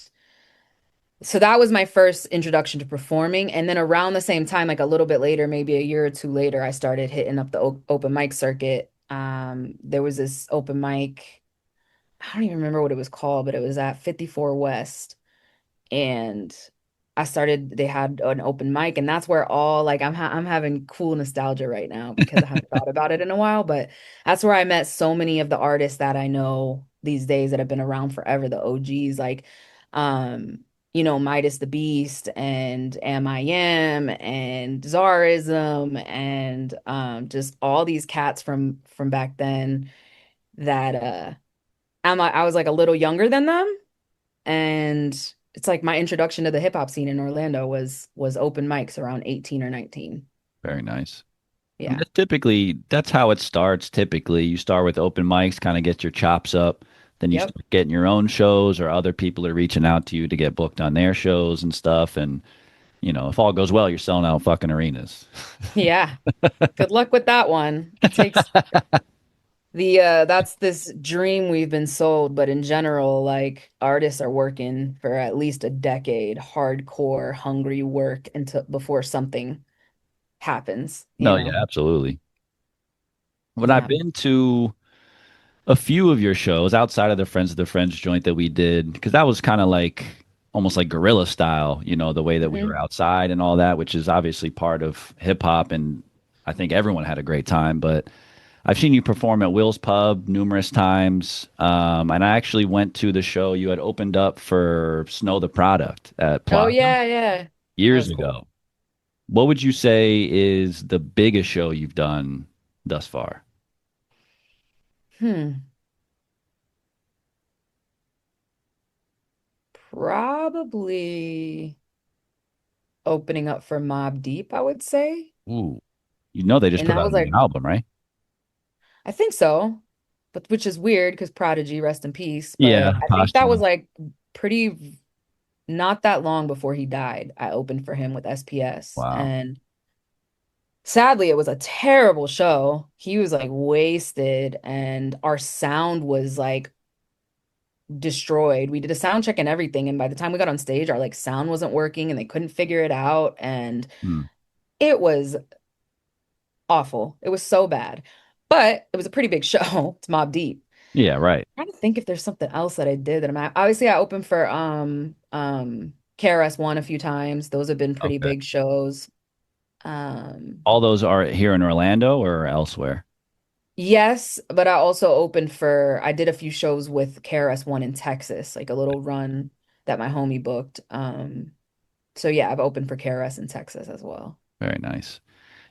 so that was my first introduction to performing. And then around the same time, like a little bit later, maybe a year or two later, I started hitting up the open mic circuit. There was this open mic, I don't even remember what it was called, but it was at 54 West. And they had an open mic, and that's where all like I'm having cool nostalgia right now because I haven't thought about it in a while, but that's where I met so many of the artists that I know these days that have been around forever, the OGs, like Midas the Beast and M.I.M. and Zarism and just all these cats from back then that I was like a little younger than them, and it's like my introduction to the hip hop scene in Orlando was open mics around 18 or 19. Very nice. And Yeah. that's how it starts. Typically, you start with open mics, kind of get your chops up. Then you Yep. start getting your own shows, or other people are reaching out to you to get booked on their shows and stuff. And if all goes well, you're selling out fucking arenas. Yeah. Good luck with that one. It takes that's this dream we've been sold, but in general, like artists are working for at least a decade, hardcore, hungry work until before something happens, No, yeah, absolutely. But I've Yeah. been to a few of your shows outside of the Friends of the Friends joint that we did, because that was kind of like almost like guerrilla style, the way that we were Mhm. outside and all that, which is obviously part of hip hop. And I think everyone had a great time. But I've seen you perform at Will's Pub numerous times. And I actually went to the show you had opened up for Snow the Product at Oh Plaza yeah, yeah. That years was cool. ago. What would you say is the biggest show you've done thus far? Hmm. Probably opening up for Mob Deep, I would say. Ooh. They just And put that out was a new like, album, right? I think so, but which is weird because Prodigy, rest in peace. Yeah, But I think that was posthumous. like pretty not that long before he died. I opened for him with SPS. Wow. And sadly, it was a terrible show. He was like wasted, and our sound was like destroyed. We did a sound check and everything. And by the time we got on stage, our like sound wasn't working and they couldn't figure it out. And Hmm. it was awful. It was so bad. But it was a pretty big show. It's Mob Deep. Yeah, right. Trying to think if there's something else that I did that obviously I opened for KRS One a few times. Those have been pretty Okay. big shows. Um, All those are here in Orlando or elsewhere? yes, but I also opened for I did a few shows with KRS-One in Texas, like a little run that my homie booked. So yeah, I've opened for KRS in Texas as well. Very nice.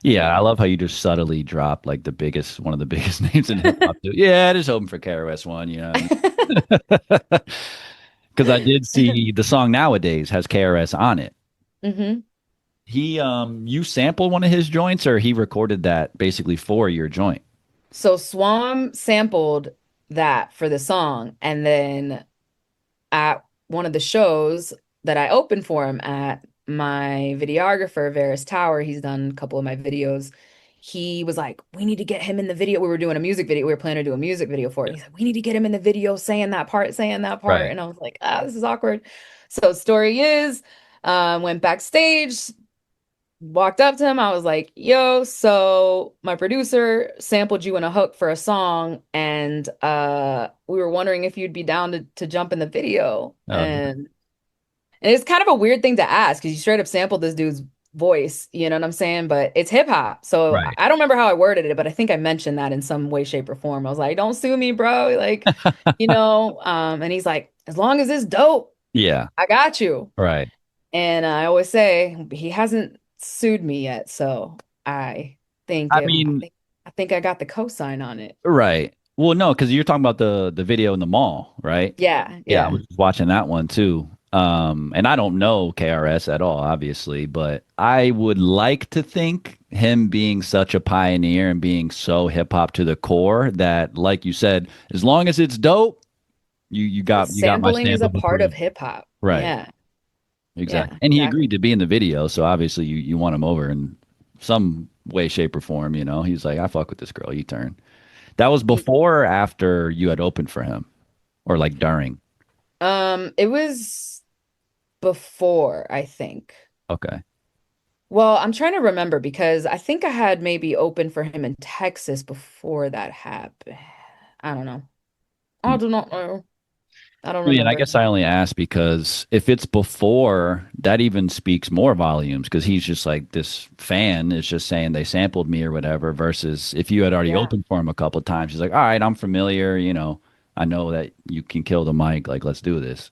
Yeah, I Yeah. love how you just subtly drop like the biggest, one of the biggest names in hip hop too. Yeah, just hoping for KRS-One, you know what I mean? Because I did see the song Nowadays has KRS on it. hmm You sampled one of his joints or he recorded that basically for your joint? So Swam sampled that for the song, and then at one of the shows that I opened for him at, my videographer, Varys Tower, he's done a couple of my videos. He was like, we need to get him in the video. We were doing a music video. We were planning to do a music video for it. He's like, we need to get him in the video saying that part, saying that part. Right. And I was like, this is awkward. So story is, went backstage, walked up to him. I was like, yo, so my producer sampled you in a hook for a song, and we were wondering if you'd be down to jump in the video. Oh, And it's kind of a weird thing to ask because you straight up sampled this dude's voice, you know what I'm saying? But it's hip hop. So right. I don't remember how I worded it, but I think I mentioned that in some way, shape, or form. I was like, don't sue me, bro. Like, and he's like, as long as it's dope, Yeah, I got you. right. And I always say he hasn't sued me yet, so I think I it, I mean, think I think I got the cosign on it. right. Well, no, because you're talking about the video in the mall, right? Yeah, Yeah, I yeah. was just watching that one too. And I don't know KRS at all, obviously, but I would like to think him being such a pioneer and being so hip hop to the core that, like you said, as long as it's dope, The you got my sampling is stamp a of part of approval. hip hop. Right. Yeah, Exactly. yeah, And he exactly. agreed to be in the video, so obviously you want him over in some way, shape, or form, you know. He's like, I fuck with this girl, you turn. That was He, before or after you had opened for him? Or like during? it was before, I think. Okay. Well, I'm trying to remember because I think I had maybe opened for him in Texas before that happened. I don't know. I Hmm. do not know. I don't Yeah, and I remember. guess I only asked because if it's before, that even speaks more volumes because he's just like this fan is just saying they sampled me or whatever, versus if you had already Yeah. opened for him a couple of times, he's like, all right, I'm familiar, you know, I know that you can kill the mic, like let's do this.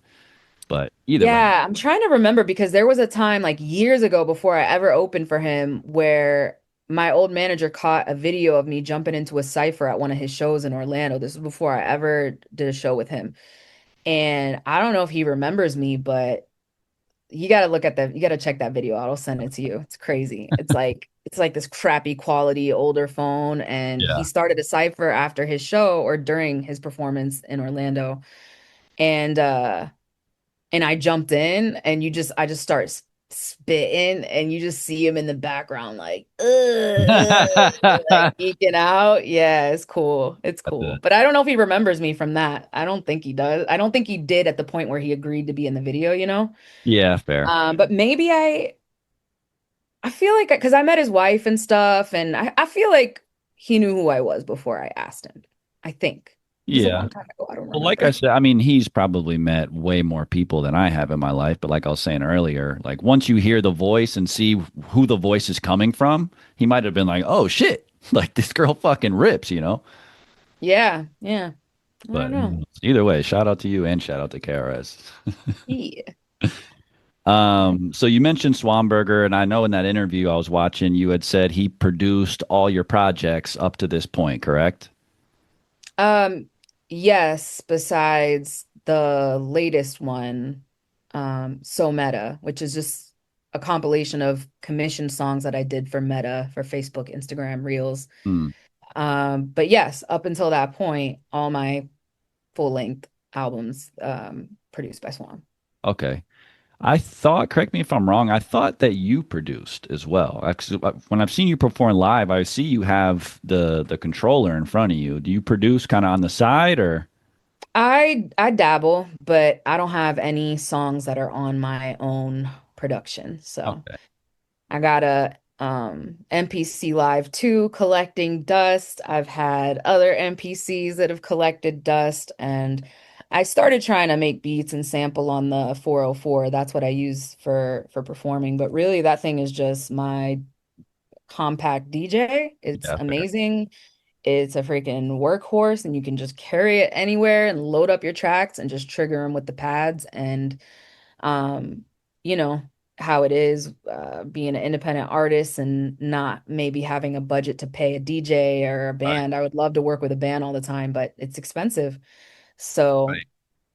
But either way, Yeah, I'm trying to remember because there was a time like years ago before I ever opened for him where my old manager caught a video of me jumping into a cypher at one of his shows in Orlando. This was before I ever did a show with him. And I don't know if he remembers me, but you got to check that video out. I'll send it to you. It's crazy. It's like this crappy quality older phone, and he yeah. started a cypher after his show or during his performance in Orlando. And I jumped in, and I just start spitting, and you just see him in the background like like geeking out. Yeah, it's cool. It's That's cool. it. But I don't know if he remembers me from that. I don't think he does. I don't think he did at the point where he agreed to be in the video, you know? Yeah, fair. But maybe I feel like because I met his wife and stuff, and I feel like he knew who I was before I asked him. I think. It was a Yeah. long time ago. I don't Well, like I remember. said, I mean, he's probably met way more people than I have in my life. But like I was saying earlier, like once you hear the voice and see who the voice is coming from, he might have been like, "Oh shit, like this girl fucking rips," you know. Yeah, yeah. I don't But know. either way, shout out to you and shout out to KRS. Yeah. So you mentioned Swanberger, and I know in that interview I was watching, you had said he produced all your projects up to this point, correct? Um, yes, besides the latest one, So Meta, which is just a compilation of commissioned songs that I did for Meta for Facebook, Instagram, Reels. Hmm. But yes, up until that point, all my full-length albums produced by Swan. Okay. I thought, correct me if I'm wrong, I thought that you produced as well. Actually, when I've seen you perform live, I see you have the controller in front of you. Do you produce kind of on the side or? I dabble, but I don't have any songs that are on my own production. So Okay. I got a MPC Live 2 collecting dust. I've had other MPCs that have collected dust, and I started trying to make beats and sample on the 404. That's what I use for performing, but really that thing is just my compact DJ. It's Yeah, fair. amazing. It's a freaking workhorse, and you can just carry it anywhere and load up your tracks and just trigger them with the pads. And um, you know, how it is being an independent artist and not maybe having a budget to pay a DJ or a Right. band. I would love to work with a band all the time, but it's expensive. So Right.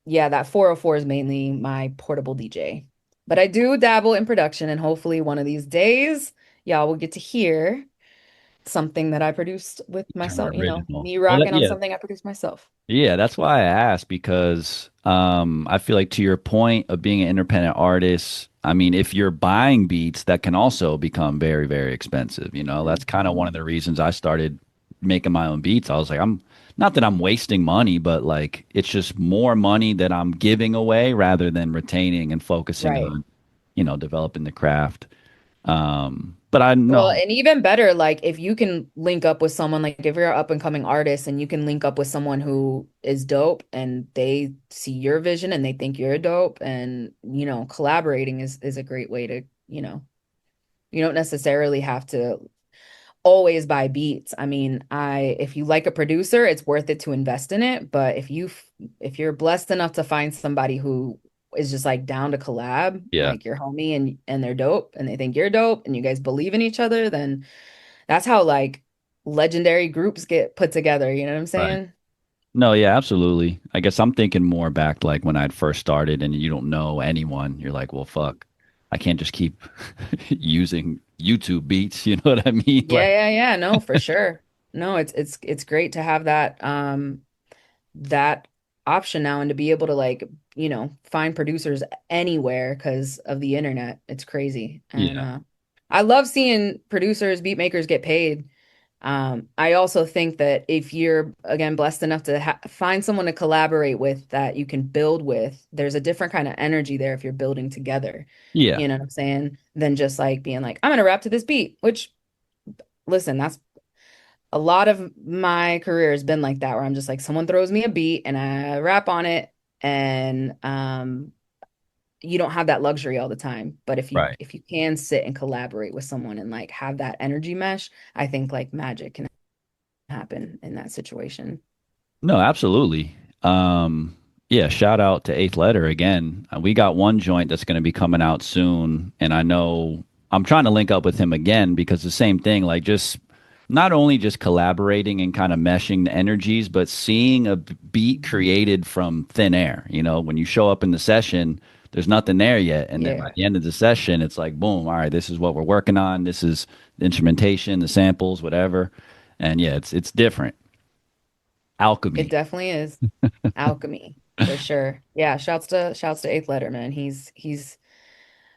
yeah, that 404 is mainly my portable DJ. But I do dabble in production, and hopefully one of these days y'all will get to hear something that I produced with Turn myself, original. me Well, rocking on yeah, something I produced myself. yeah, that's why I asked because I feel like to your point of being an independent artist, I mean, if you're buying beats, that can also become very, very expensive. You know, that's kind of one Mhm. of the reasons I started making my own beats. I was like, I'm not that I'm wasting money, but like it's just more money that I'm giving away rather than retaining and focusing Right. on, developing the craft. But I Well, know, and even better, like if you can link up with someone, like if you're an up and coming artist and you can link up with someone who is dope and they see your vision and they think you're dope, and collaborating is a great way to, you don't necessarily have to always buy beats. I mean, I if you like a producer, it's worth it to invest in it, but if you're blessed enough to find somebody who is just like down to collab, yeah, like your homie, and they're dope and they think you're dope and you guys believe in each other, then that's how like legendary groups get put together, you know what I'm right. saying? No, yeah, absolutely. I guess I'm thinking more back like when I'd first started and you don't know anyone. You're like, well, fuck, I can't just keep using YouTube beats. You know what I mean? Yeah, Like, yeah, yeah, no, for sure. No, it's great to have that option now and to be able to like, find producers anywhere because of the internet. It's crazy. And yeah, I love seeing producers, beat makers get paid. I also think that if you're again blessed enough to find someone to collaborate with that you can build with, there's a different kind of energy there if you're building together. yeah, You know what I'm saying? Than just like being like, I'm gonna rap to this beat, which listen, that's a lot of my career has been like that, where I'm just like, someone throws me a beat and I rap on it, and you don't have that luxury all the time. But if you right. if you can sit and collaborate with someone and like have that energy mesh, I think like magic can happen in that situation. No, absolutely. Yeah, shout out to Eighth Letter again. We got one joint that's going to be coming out soon, and I know I'm trying to link up with him again because the same thing, like just not only just collaborating and kind of meshing the energies, but seeing a beat created from thin air. You know, when you show up in the session, there's nothing there yet, and then by Yeah, the end of the session, it's like boom, all right, this is what we're working on. This is the instrumentation, the samples, whatever. And yeah, it's different. it Alchemy. definitely is alchemy for sure. Yeah, shouts to Eighth Letter, man. He's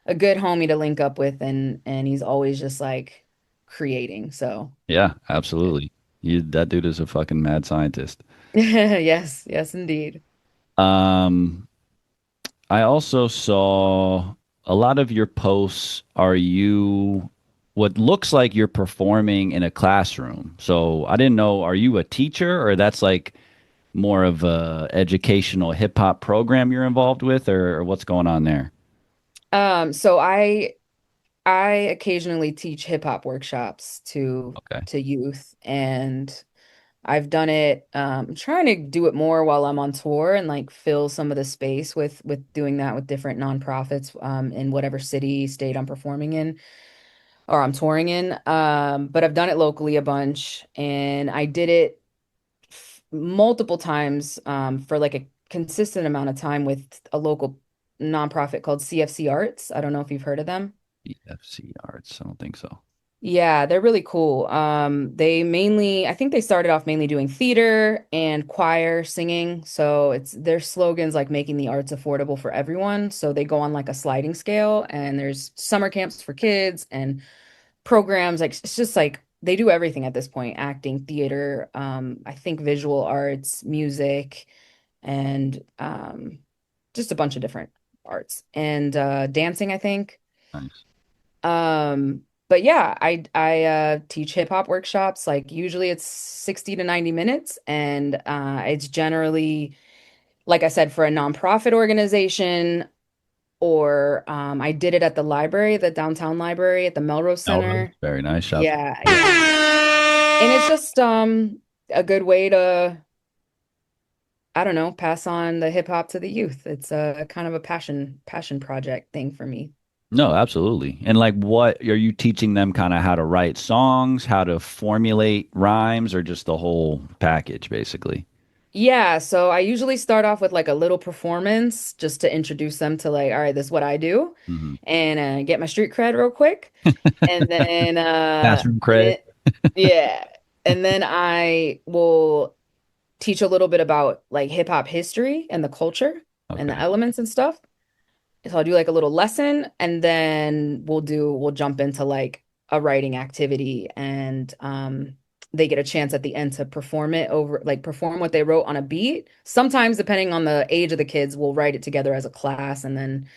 a good homie to link up with, and he's always just like creating. So Yeah, absolutely. That dude is a fucking mad scientist. yes, yes, indeed. Um, I also saw a lot of your posts are you what looks like you're performing in a classroom. So I didn't know, are you a teacher or that's like more of a educational hip hop program you're involved with or what's going on there? So I occasionally teach hip hop workshops Okay. to youth, and I've done it trying to do it more while I'm on tour and like fill some of the space with doing that with different nonprofits in whatever city, state I'm performing in or I'm touring in. But I've done it locally a bunch, and I did it multiple times for like a consistent amount of time with a local nonprofit called CFC Arts. I don't know if you've heard of them. EFC Arts. I don't think so. Yeah, they're really cool. They mainly, I think they started off mainly doing theater and choir singing. So it's their slogans like making the arts affordable for everyone. So they go on like a sliding scale, and there's summer camps for kids and programs. Like it's just like they do everything at this point, acting, theater, I think visual arts, music, and just a bunch of different arts and dancing, I think. Nice. But yeah, I teach hip hop workshops. Like usually it's 60 to 90 minutes, and it's generally, like I said, for a nonprofit organization or I did it at the library, the downtown library at the Melrose Melrose, Center. very nice shop. Yeah, yeah. And it's just a good way to, I don't know, pass on the hip hop to the youth. It's a kind of a passion project thing for me. No, absolutely. And like, what are you teaching them? Kind of how to write songs, how to formulate rhymes, or just the whole package, basically? Yeah, so I usually start off with like a little performance just to introduce them to like, all right, this is what I do, Hmm. and get my street cred real quick. And then Classroom and credit. then yeah, and then I will teach a little bit about like hip hop history and the culture and the Okay, elements and stuff. So I'll do like a little lesson, and then we'll jump into like a writing activity, and they get a chance at the end to perform it over, like perform what they wrote on a beat. Sometimes, depending on the age of the kids, we'll write it together as a class and then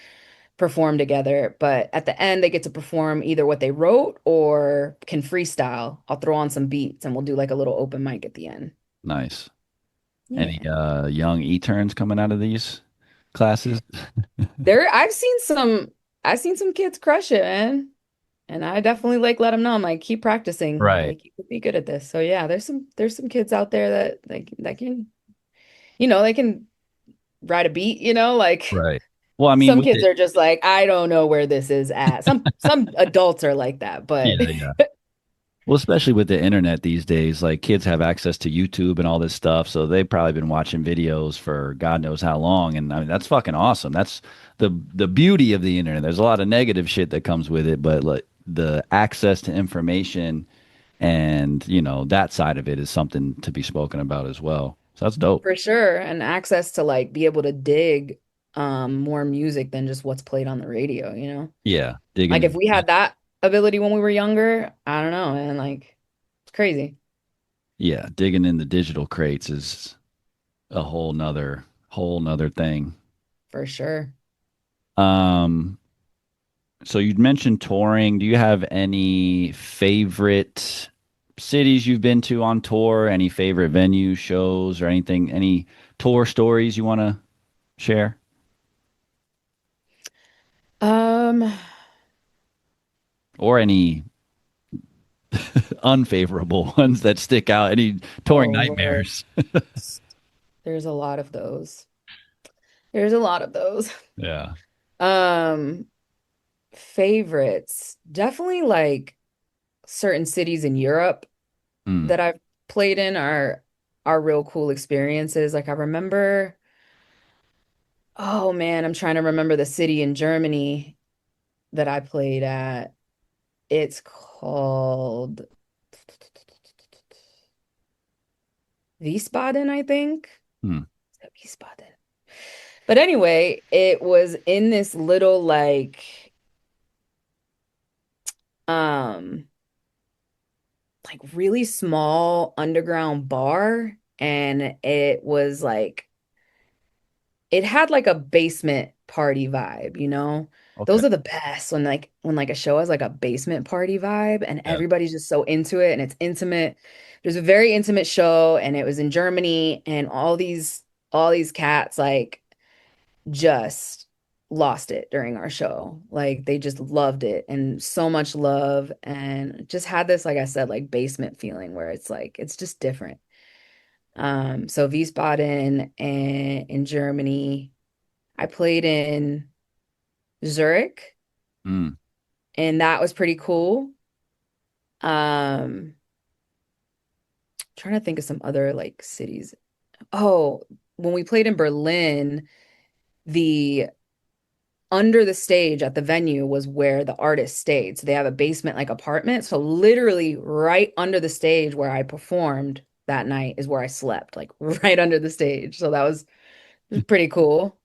perform together. But at the end, they get to perform either what they wrote or can freestyle. I'll throw on some beats and we'll do like a little open mic at the end. nice. Any Yeah. young interns coming out of these classes? There, I've seen some kids crush it, man. And I definitely like let them know. I'm like, keep practicing. Right, Like you could be good at this. So yeah, there's some kids out there that that can, they can ride a beat, like right. Well, I mean, some with kids it, are just like, I don't know where this is at. Some adults are like that, but yeah, yeah. Well, especially with the internet these days, like kids have access to YouTube and all this stuff, so they've probably been watching videos for God knows how long, and I mean that's fucking awesome. That's the beauty of the internet. There's a lot of negative shit that comes with it, but like the access to information and that side of it is something to be spoken about as well. So that's dope. for sure. And access to like be able to dig more music than just what's played on the radio. Yeah, Like if digging. we had that ability when we were younger, I don't know, man, like it's crazy. Yeah, digging in the digital crates is a whole nother thing. For sure. Um, so you'd mentioned touring. Do you have any favorite cities you've been to on tour? Any favorite venues, shows, or anything? Any tour stories you want to share? Um, Or any unfavorable ones that stick out? Any touring oh Lord, nightmares? there's a lot of those. There's a lot of those. Yeah. Um, Favorites. Definitely like certain cities in Europe Mm, that I've played in are real cool experiences. Like I remember, oh man, I'm trying to remember the city in Germany that I played at. It's called Wiesbaden, I think. mm, Is that Wiesbaden? But anyway, it was in this little um like really small underground bar, and it was like it had like a basement party vibe. okay. Those are the best when like a show has like a basement party vibe and Yeah. everybody's just so into it and it's intimate. There's a very intimate show and it was in Germany, and all these cats like just lost it during our show. Like they just loved it and so much love, and just had this, like I said, like basement feeling where it's like it's just different. So Wiesbaden and in Germany, I played in Zurich, Mm, and that was pretty cool. Um, Trying to think of some other like cities. Oh, when we played in Berlin, the under the stage at the venue was where the artist stayed. So they have a basement like apartment. So literally right under the stage where I performed that night is where I slept, like right under the stage. So that was pretty cool.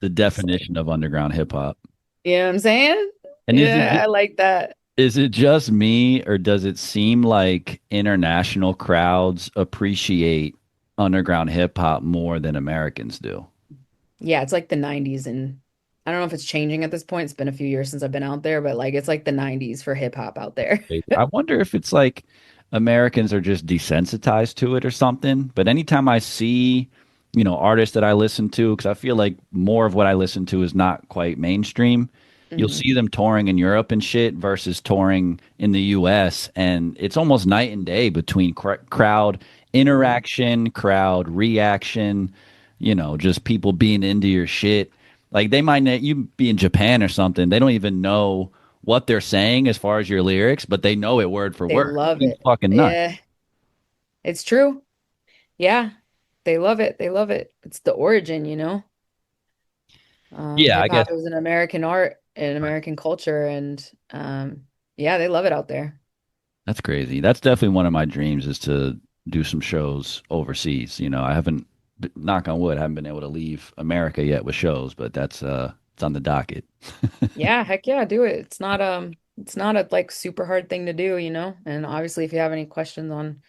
the Just like, definition of underground hip hop. you know what I'm saying? And Yeah, I like that. is it just me, or does it seem like international crowds appreciate underground hip hop more than Americans do? Yeah, it's like the 90s, and I don't know if it's changing at this point. It's been a few years since I've been out there, but like it's like the 90s for hip hop out there. I wonder if it's like Americans are just desensitized to it or something. But anytime I see artists that I listen to, because I feel like more of what I listen to is not quite mainstream. You'll Hmm. see them touring in Europe and shit versus touring in the US, and it's almost night and day between crowd Hmm. interaction, crowd reaction, just people being into your shit. Like they might not, you be in Japan or something, they don't even know what they're saying as far as your lyrics, but they know it word for They word. love It's it. fucking nuts. Yeah, it's true. Yeah, they love it. They love it. It's the origin, you know. Yeah, I Hip guess. hop is an American art and American culture, and yeah, they love it out there. That's crazy. That's definitely one of my dreams is to do some shows overseas. I haven't, knock on wood, haven't been able to leave America yet with shows, but it's on the docket. Yeah, heck yeah, do it. It's not a like super hard thing to do, you know. And obviously, if you have any questions on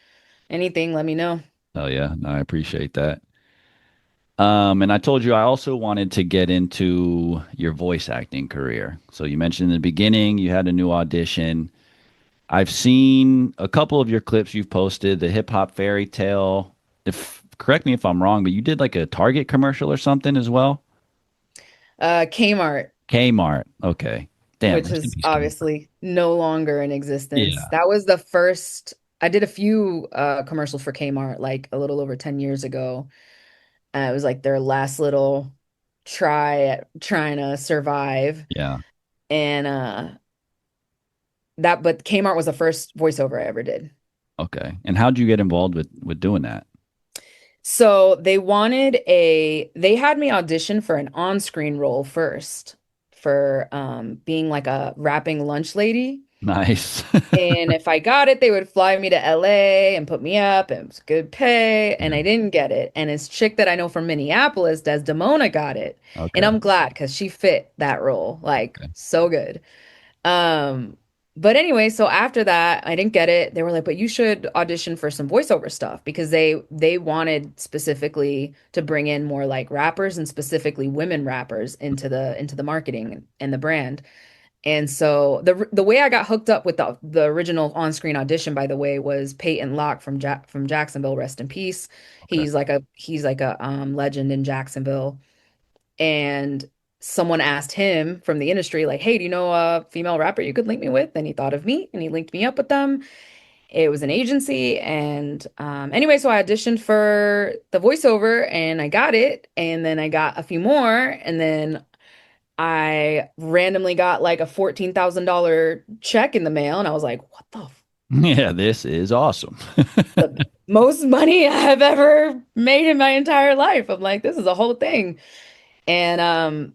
anything, let me know. Oh yeah, no, I appreciate that. And I told you I also wanted to get into your voice acting career. So you mentioned in the beginning you had a new audition. I've seen a couple of your clips you've posted, the hip hop fairy tale. If correct me if I'm wrong, but you did like a Target commercial or something as well. Kmart, Kmart. Okay. Damn, which rest in is peace, Kmart. obviously no longer in existence. Yeah. That was the first. I did a few commercials for Kmart like a little over 10 years ago. It was like their last little try at trying to survive. Yeah. And but Kmart was the first voiceover I ever did. Okay. And how'd you get involved with doing that? So they had me audition for an on-screen role first for being like a rapping lunch lady. Nice. And if I got it, they would fly me to LA and put me up, and it was good pay. And Yeah. I didn't get it. And this chick that I know from Minneapolis, Desdemona, got it. And Okay. I'm glad because she fit that role like Okay. so good. Um, but anyway, so after that, I didn't get it. They were like, "But you should audition for some voiceover stuff," because they wanted specifically to bring in more like rappers and specifically women rappers into the marketing and the brand. And so the way I got hooked up with the original on-screen audition, by the way, was Peyton Locke from Jacksonville, rest in peace. Okay. He's like a legend in Jacksonville. And someone asked him from the industry, like, "Hey, do you know a female rapper you could link me with?" And he thought of me and he linked me up with them. It was an agency. And anyway, so I auditioned for the voiceover and I got it. And then I got a few more. And then I randomly got like a $14,000 check in the mail. And I was like, what Yeah, this is awesome. the most money I have ever made in my entire life? I'm like, this is a whole thing. And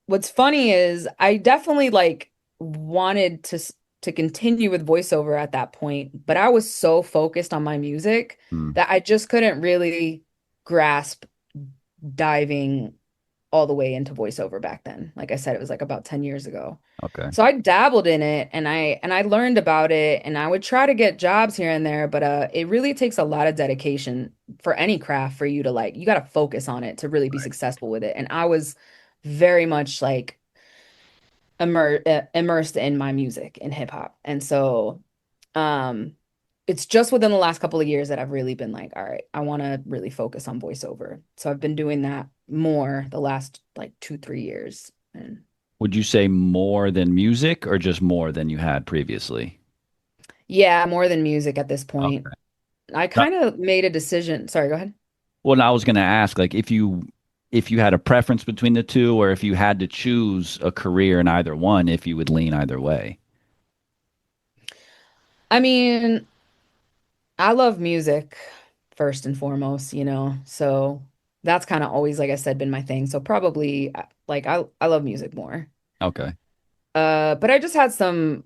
what's funny is I definitely like wanted to continue with voiceover at that point, but I was so focused on my music Hmm. that I just couldn't really grasp diving all the way into voiceover back then. Like I said, it was like about 10 years ago. Okay. So I dabbled in it and I learned about it and I would try to get jobs here and there, but it really takes a lot of dedication for any craft for you to like you got to focus on it to really be Right. successful with it. And I was very much like immersed in my music in hip hop. And so um it's just within the last couple of years that I've really been like, all right, I want to really focus on voiceover. So I've been doing that more the last like 2, 3 years. And Would you say more than music or just more than you had previously? yeah, more than music at this point. Okay. I No- kind of made a decision. Sorry, go ahead. Well, now I was going to ask, like, if you had a preference between the two, or if you had to choose a career in either one, if you would lean either way. I mean, I love music first and foremost, you know. So that's kind of always, like I said, been my thing. So probably like I love music more. Okay. But I just had some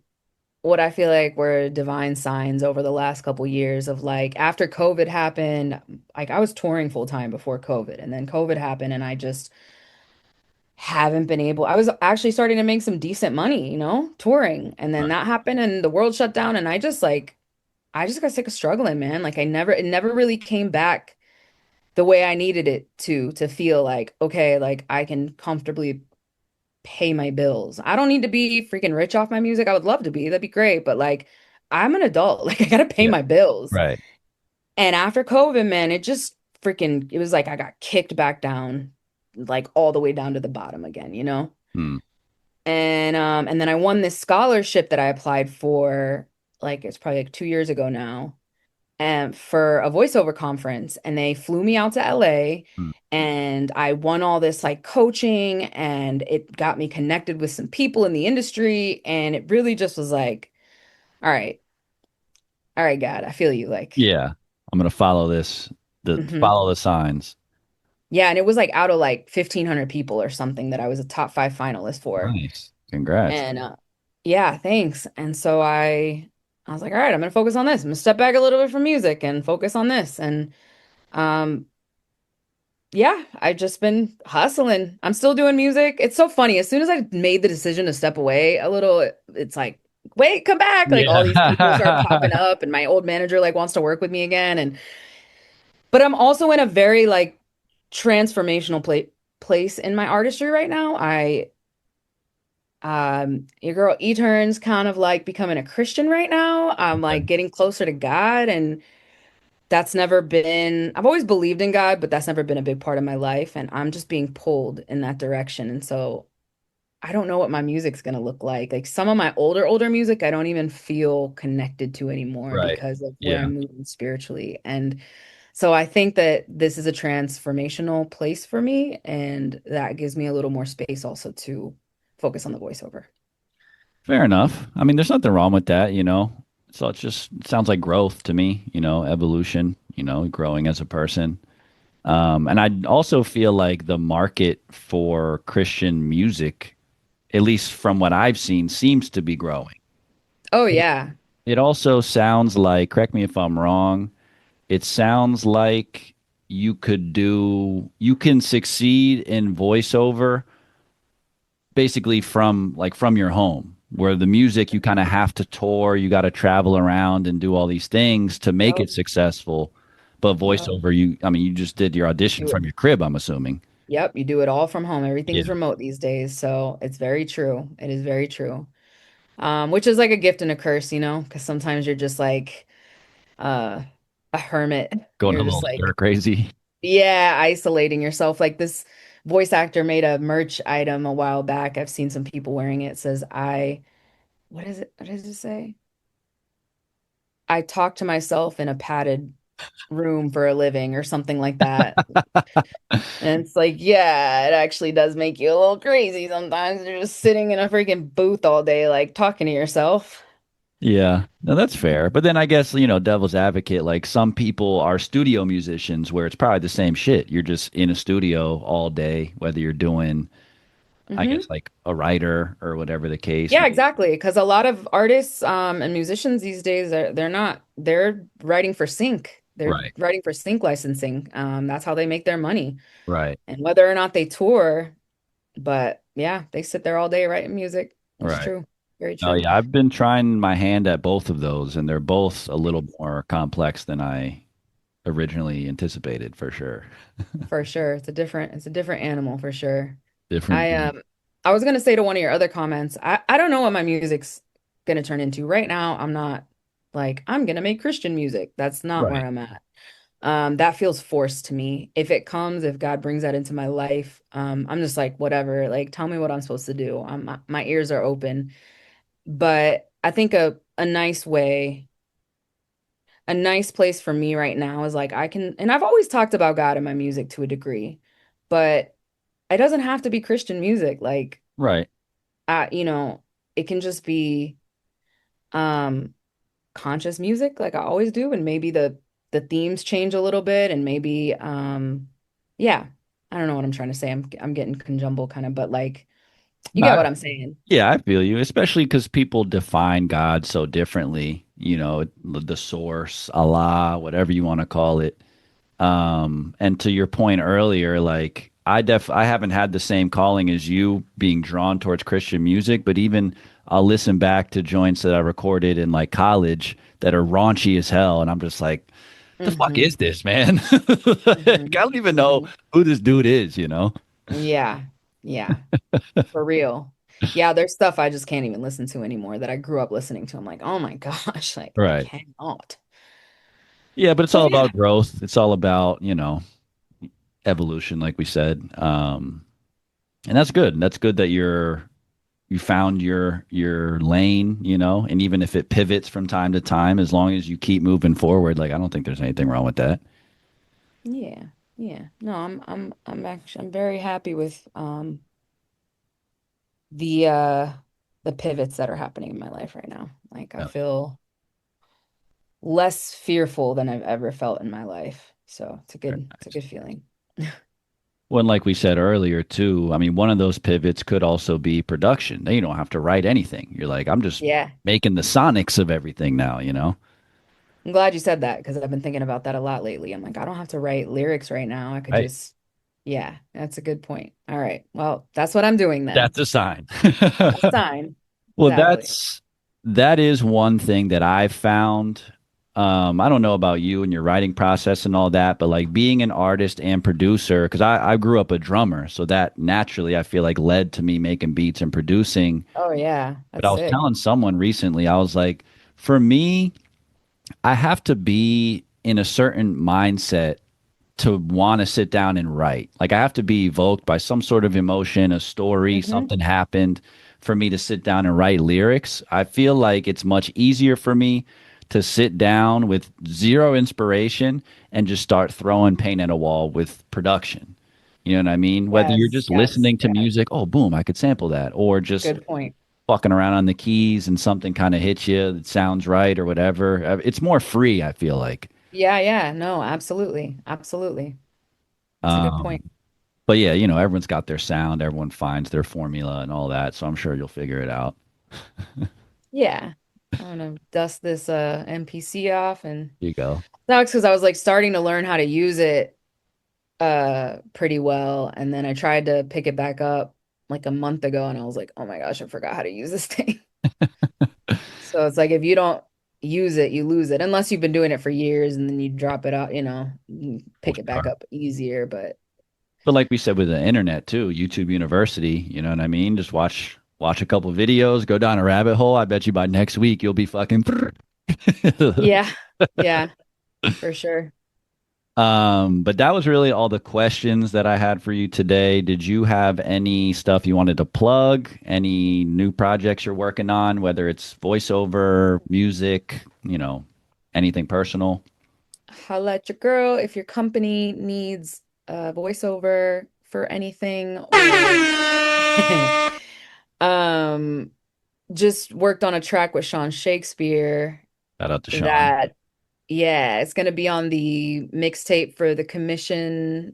what I feel like were divine signs over the last couple years of like after COVID happened, like I was touring full time before COVID, and then COVID happened, and I just haven't been able. I was actually starting to make some decent money, you know, touring, and then Right. that happened, and the world shut down, and I just got sick of struggling, man. Like it never really came back the way I needed it to feel like okay, like I can comfortably pay my bills. I don't need to be freaking rich off my music. I would love to be. That'd be great. But like, I'm an adult. Like, I gotta pay Yeah. my bills. Right. And after COVID, man, it just freaking, it was like I got kicked back down, like all the way down to the bottom again, you know? Hmm. And then I won this scholarship that I applied for, like it's probably like 2 years ago now, and for a voiceover conference, and they flew me out to LA, Hmm. and I won all this like coaching, and it got me connected with some people in the industry, and it really just was like, all right, all right, God, I feel you, like, Yeah. I'm gonna follow this, mhm. follow the signs. Yeah, and it was like out of like 1,500 people or something that I was a top five finalist for. Nice. Congrats. And yeah, thanks. And so I was like, all right, I'm gonna focus on this. I'm gonna step back a little bit from music and focus on this. And um yeah, I've just been hustling. I'm still doing music. It's so funny. As soon as I made the decision to step away a little, it's like, wait, come back. Like all these people start popping Yeah. up, and my old manager like wants to work with me again. And but I'm also in a very like transformational place in my artistry right now. Your girl E-Turn's kind of like becoming a Christian right now. I'm like getting closer to God, and that's never been, I've always believed in God, but that's never been a big part of my life. And I'm just being pulled in that direction. And so I don't know what my music's gonna look like. Like some of my older music, I don't even feel connected to anymore Right. because of where Yeah. I'm moving spiritually. And so I think that this is a transformational place for me, and that gives me a little more space also to focus on the voiceover. Fair enough. I mean, there's nothing wrong with that, you know. So it sounds like growth to me, you know, evolution, you know, growing as a person. And I also feel like the market for Christian music, at least from what I've seen, seems to be growing. Oh It, yeah. it also sounds like, correct me if I'm wrong, it sounds like you can succeed in voiceover basically from your home, where the music you kind of have to tour, you got to travel around and do all these things to make Yep. it successful. But Yep. voiceover, I mean, you just did your audition Do it. from your crib, I'm assuming. Yep, you do it all from home. Yeah. Everything's remote these days, so it's very true. It is very true. Which is like a gift and a curse, you know, because sometimes you're just like uh a hermit. Going a You're just little like, stir crazy. yeah, isolating yourself. Like this voice actor made a merch item a while back. I've seen some people wearing it. It says, what is it? What does it say? I talk to myself in a padded room for a living or something like that. And it's like, yeah, it actually does make you a little crazy sometimes. You're just sitting in a freaking booth all day, like talking to yourself. Yeah, no, that's fair. But then I guess, you know, devil's advocate, like some people are studio musicians where it's probably the same shit. You're just in a studio all day, whether you're doing, I guess, Hmm. like a writer or whatever the case Yeah, may. exactly. Because a lot of artists and musicians these days they're writing for sync. They're Right, writing for sync licensing. That's how they make their money. right, And whether or not they tour, but yeah, they sit there all day writing music. That's right. true. Very Oh true. yeah, I've been trying my hand at both of those, and they're both a little more complex than I originally anticipated, for sure. For sure. It's a different animal for sure. Different I breed. I was gonna say to one of your other comments, I don't know what my music's gonna turn into. Right now, I'm not like I'm gonna make Christian music. That's not where Right. I'm at. That feels forced to me. If it comes, if God brings that into my life, I'm just like, whatever, like tell me what I'm supposed to do. My ears are open. But I think a nice place for me right now is like I can, and I've always talked about God in my music to a degree, but it doesn't have to be Christian music. Like, Right. you know, it can just be um conscious music like I always do, and maybe the themes change a little bit, and maybe yeah, I don't know what I'm trying to say. I'm getting conjumble kind of, but like you get No, what I'm saying. yeah, I feel you, especially because people define God so differently, you know, the source, Allah, whatever you want to call it. And to your point earlier, like I haven't had the same calling as you being drawn towards Christian music, but even I'll listen back to joints that I recorded in like college that are raunchy as hell, and I'm just like, the fuck Hmm. is this, man? Like, Hmm. I don't even know Hmm. who this dude is, you know? Yeah, yeah, for real. Yeah, there's stuff I just can't even listen to anymore that I grew up listening to. I'm like, oh my gosh, like I Right. cannot. Yeah, but it's But all yeah, about growth. It's all about, you know, evolution, like we said. And that's good. That's good that you found your lane, you know, and even if it pivots from time to time, as long as you keep moving forward, like I don't think there's anything wrong with that. Yeah. Yeah. No, I'm very happy with the uh the pivots that are happening in my life right now. Like I Yeah. feel less fearful than I've ever felt in my life. So Very it's a nice. good feeling. Well, and like we said earlier too, I mean, one of those pivots could also be production. Then you don't have to write anything. You're like, I'm just Yeah. making the sonics of everything now, you know? I'm glad you said that because I've been thinking about that a lot lately. I'm like, I don't have to write lyrics right now. I could Right. just, yeah, that's a good point. All right. Well, that's what I'm doing then. That's a sign. A sign. Well, Exactly. that is one thing that I've found. I don't know about you and your writing process and all that, but like being an artist and producer, because I grew up a drummer, so that naturally I feel like led to me making beats and producing. Oh yeah, But that's I was sick. telling someone recently, I was like, for me, I have to be in a certain mindset to want to sit down and write. Like I have to be evoked by some sort of emotion, a story, Hmm. something happened for me to sit down and write lyrics. I feel like it's much easier for me to sit down with zero inspiration and just start throwing paint at a wall with production. You know what I mean? Whether you're Yes, just yes, listening to yes. music, oh, boom, I could sample that, or just Good point. fucking around on the keys and something kind of hits you that sounds right or whatever. It's more free, I feel like. Yeah, yeah. No, absolutely. Absolutely. That's a good Um, point. But yeah, you know, everyone's got their sound, everyone finds their formula and all that. So I'm sure you'll figure it out. Yeah. I'm gonna dust this MPC off and You go. sucks because I was like starting to learn how to use it pretty well and then I tried to pick it back up like a month ago and I was like, "Oh my gosh, I forgot how to use this thing." So it's like if you don't use it, you lose it unless you've been doing it for years and then you drop it out, you For pick it back sure. up easier, but But like we said with the internet too, YouTube University, you know what I mean? Just watch a couple videos, go down a rabbit hole. I bet you by next week you'll be fucking yeah. Yeah, for sure. But that was really all the questions that I had for you today. Did you have any stuff you wanted to plug? Any new projects you're working on, whether it's voiceover, music, you know, anything personal? Holla at your girl if your company needs a voiceover for anything or um just worked on a track with Sean Shakespeare Shout out to Sean. that yeah, it's gonna be on the mixtape for the commission's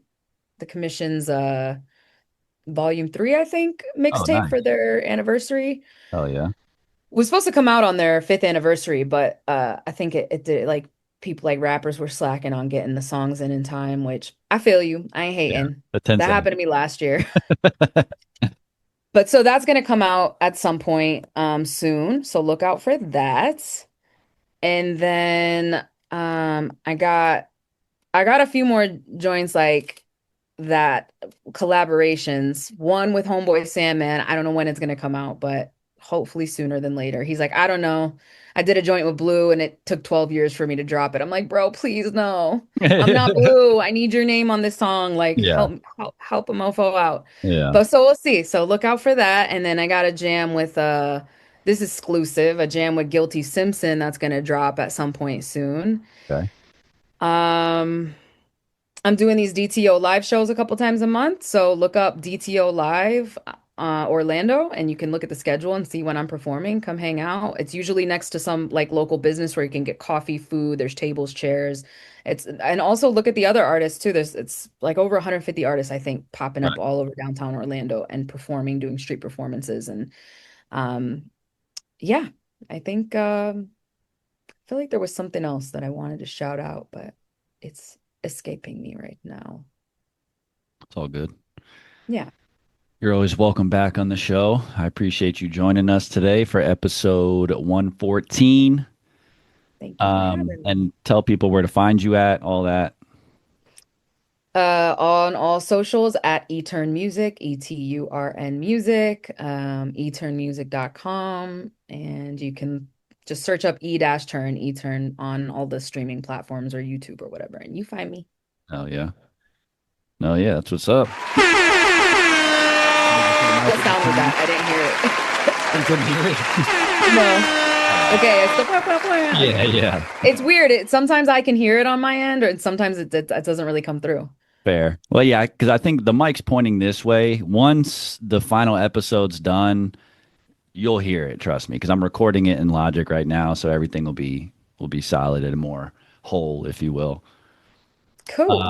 volume 3, I think, Oh, mixtape nice. for their anniversary. Oh yeah. Was supposed to come out on their 5th anniversary, but I think it did like people like rappers were slacking on getting the songs in time, which I feel you. I ain't Yeah. hating. The 10 That seconds. happened to me last year. But so that's gonna come out at some point soon. So look out for that. And then I got a few more joints like that collaborations. One with Homeboy Sandman. I don't know when it's gonna come out, but hopefully sooner than later. He's like, I don't know. I did a joint with Blue and it took 12 years for me to drop it. I'm like, bro, please no. I'm not Blue. I need your name on this song. Like Yeah. help a mofo out. Yeah. But so we'll see. So look out for that. And then I got a jam with this is exclusive, a jam with Guilty Simpson that's gonna drop at some point soon. Okay. Um I'm doing these DTO live shows a couple times a month. So look up DTO Live Orlando and you can look at the schedule and see when I'm performing. Come hang out. It's usually next to some like local business where you can get coffee, food, there's tables, chairs. And also look at the other artists too. It's like over 150 artists, I think, popping up Right. all over downtown Orlando and performing, doing street performances. And um yeah, I think I feel like there was something else that I wanted to shout out, but it's escaping me right now. It's all good. Yeah. You're always welcome back on the show. I appreciate you joining us today for episode 114. Thank you for having me. And tell people where to find you at, all that. On all socials at eTurn Music, ETURN Music, eturnmusic.com, and you can just search up E-turn, eTurn on all the streaming platforms or YouTube or whatever, and you find me. Oh, yeah. No, yeah, that's what's up. What sound was that? I didn't hear it. I couldn't hear it. No. Okay, it's the Yeah. It's weird. Sometimes I can hear it on my end, or sometimes it doesn't really come through. Fair. Well, yeah, because I think the mic's pointing this way. Once the final episode's done, you'll hear it. Trust me, because I'm recording it in Logic right now, so everything will be solid and more whole, if you will. Cool.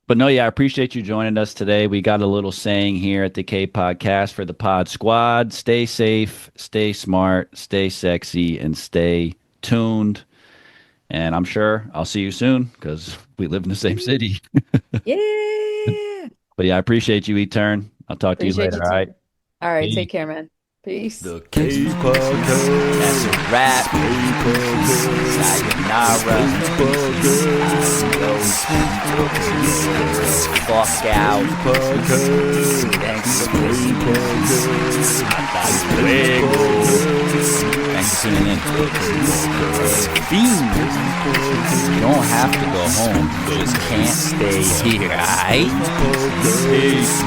But no, yeah, I appreciate you joining us today. We got a little saying here at the K Podcast for the Pod Squad: stay safe, stay smart, stay sexy, and stay tuned. And I'm sure I'll see you soon because we live in the same city. Yeah. But yeah, I appreciate you, E-Turn. I'll talk to you Appreciate later. you All too. right. All right, Peace. take care, man. Peace. The K-Podcast. That's a wrap. Sayonara. Fuck out. Thanks for listening. Hasta luego. Thanks for tuning in. You don't have to go home. You just can't stay here, alright? Peace.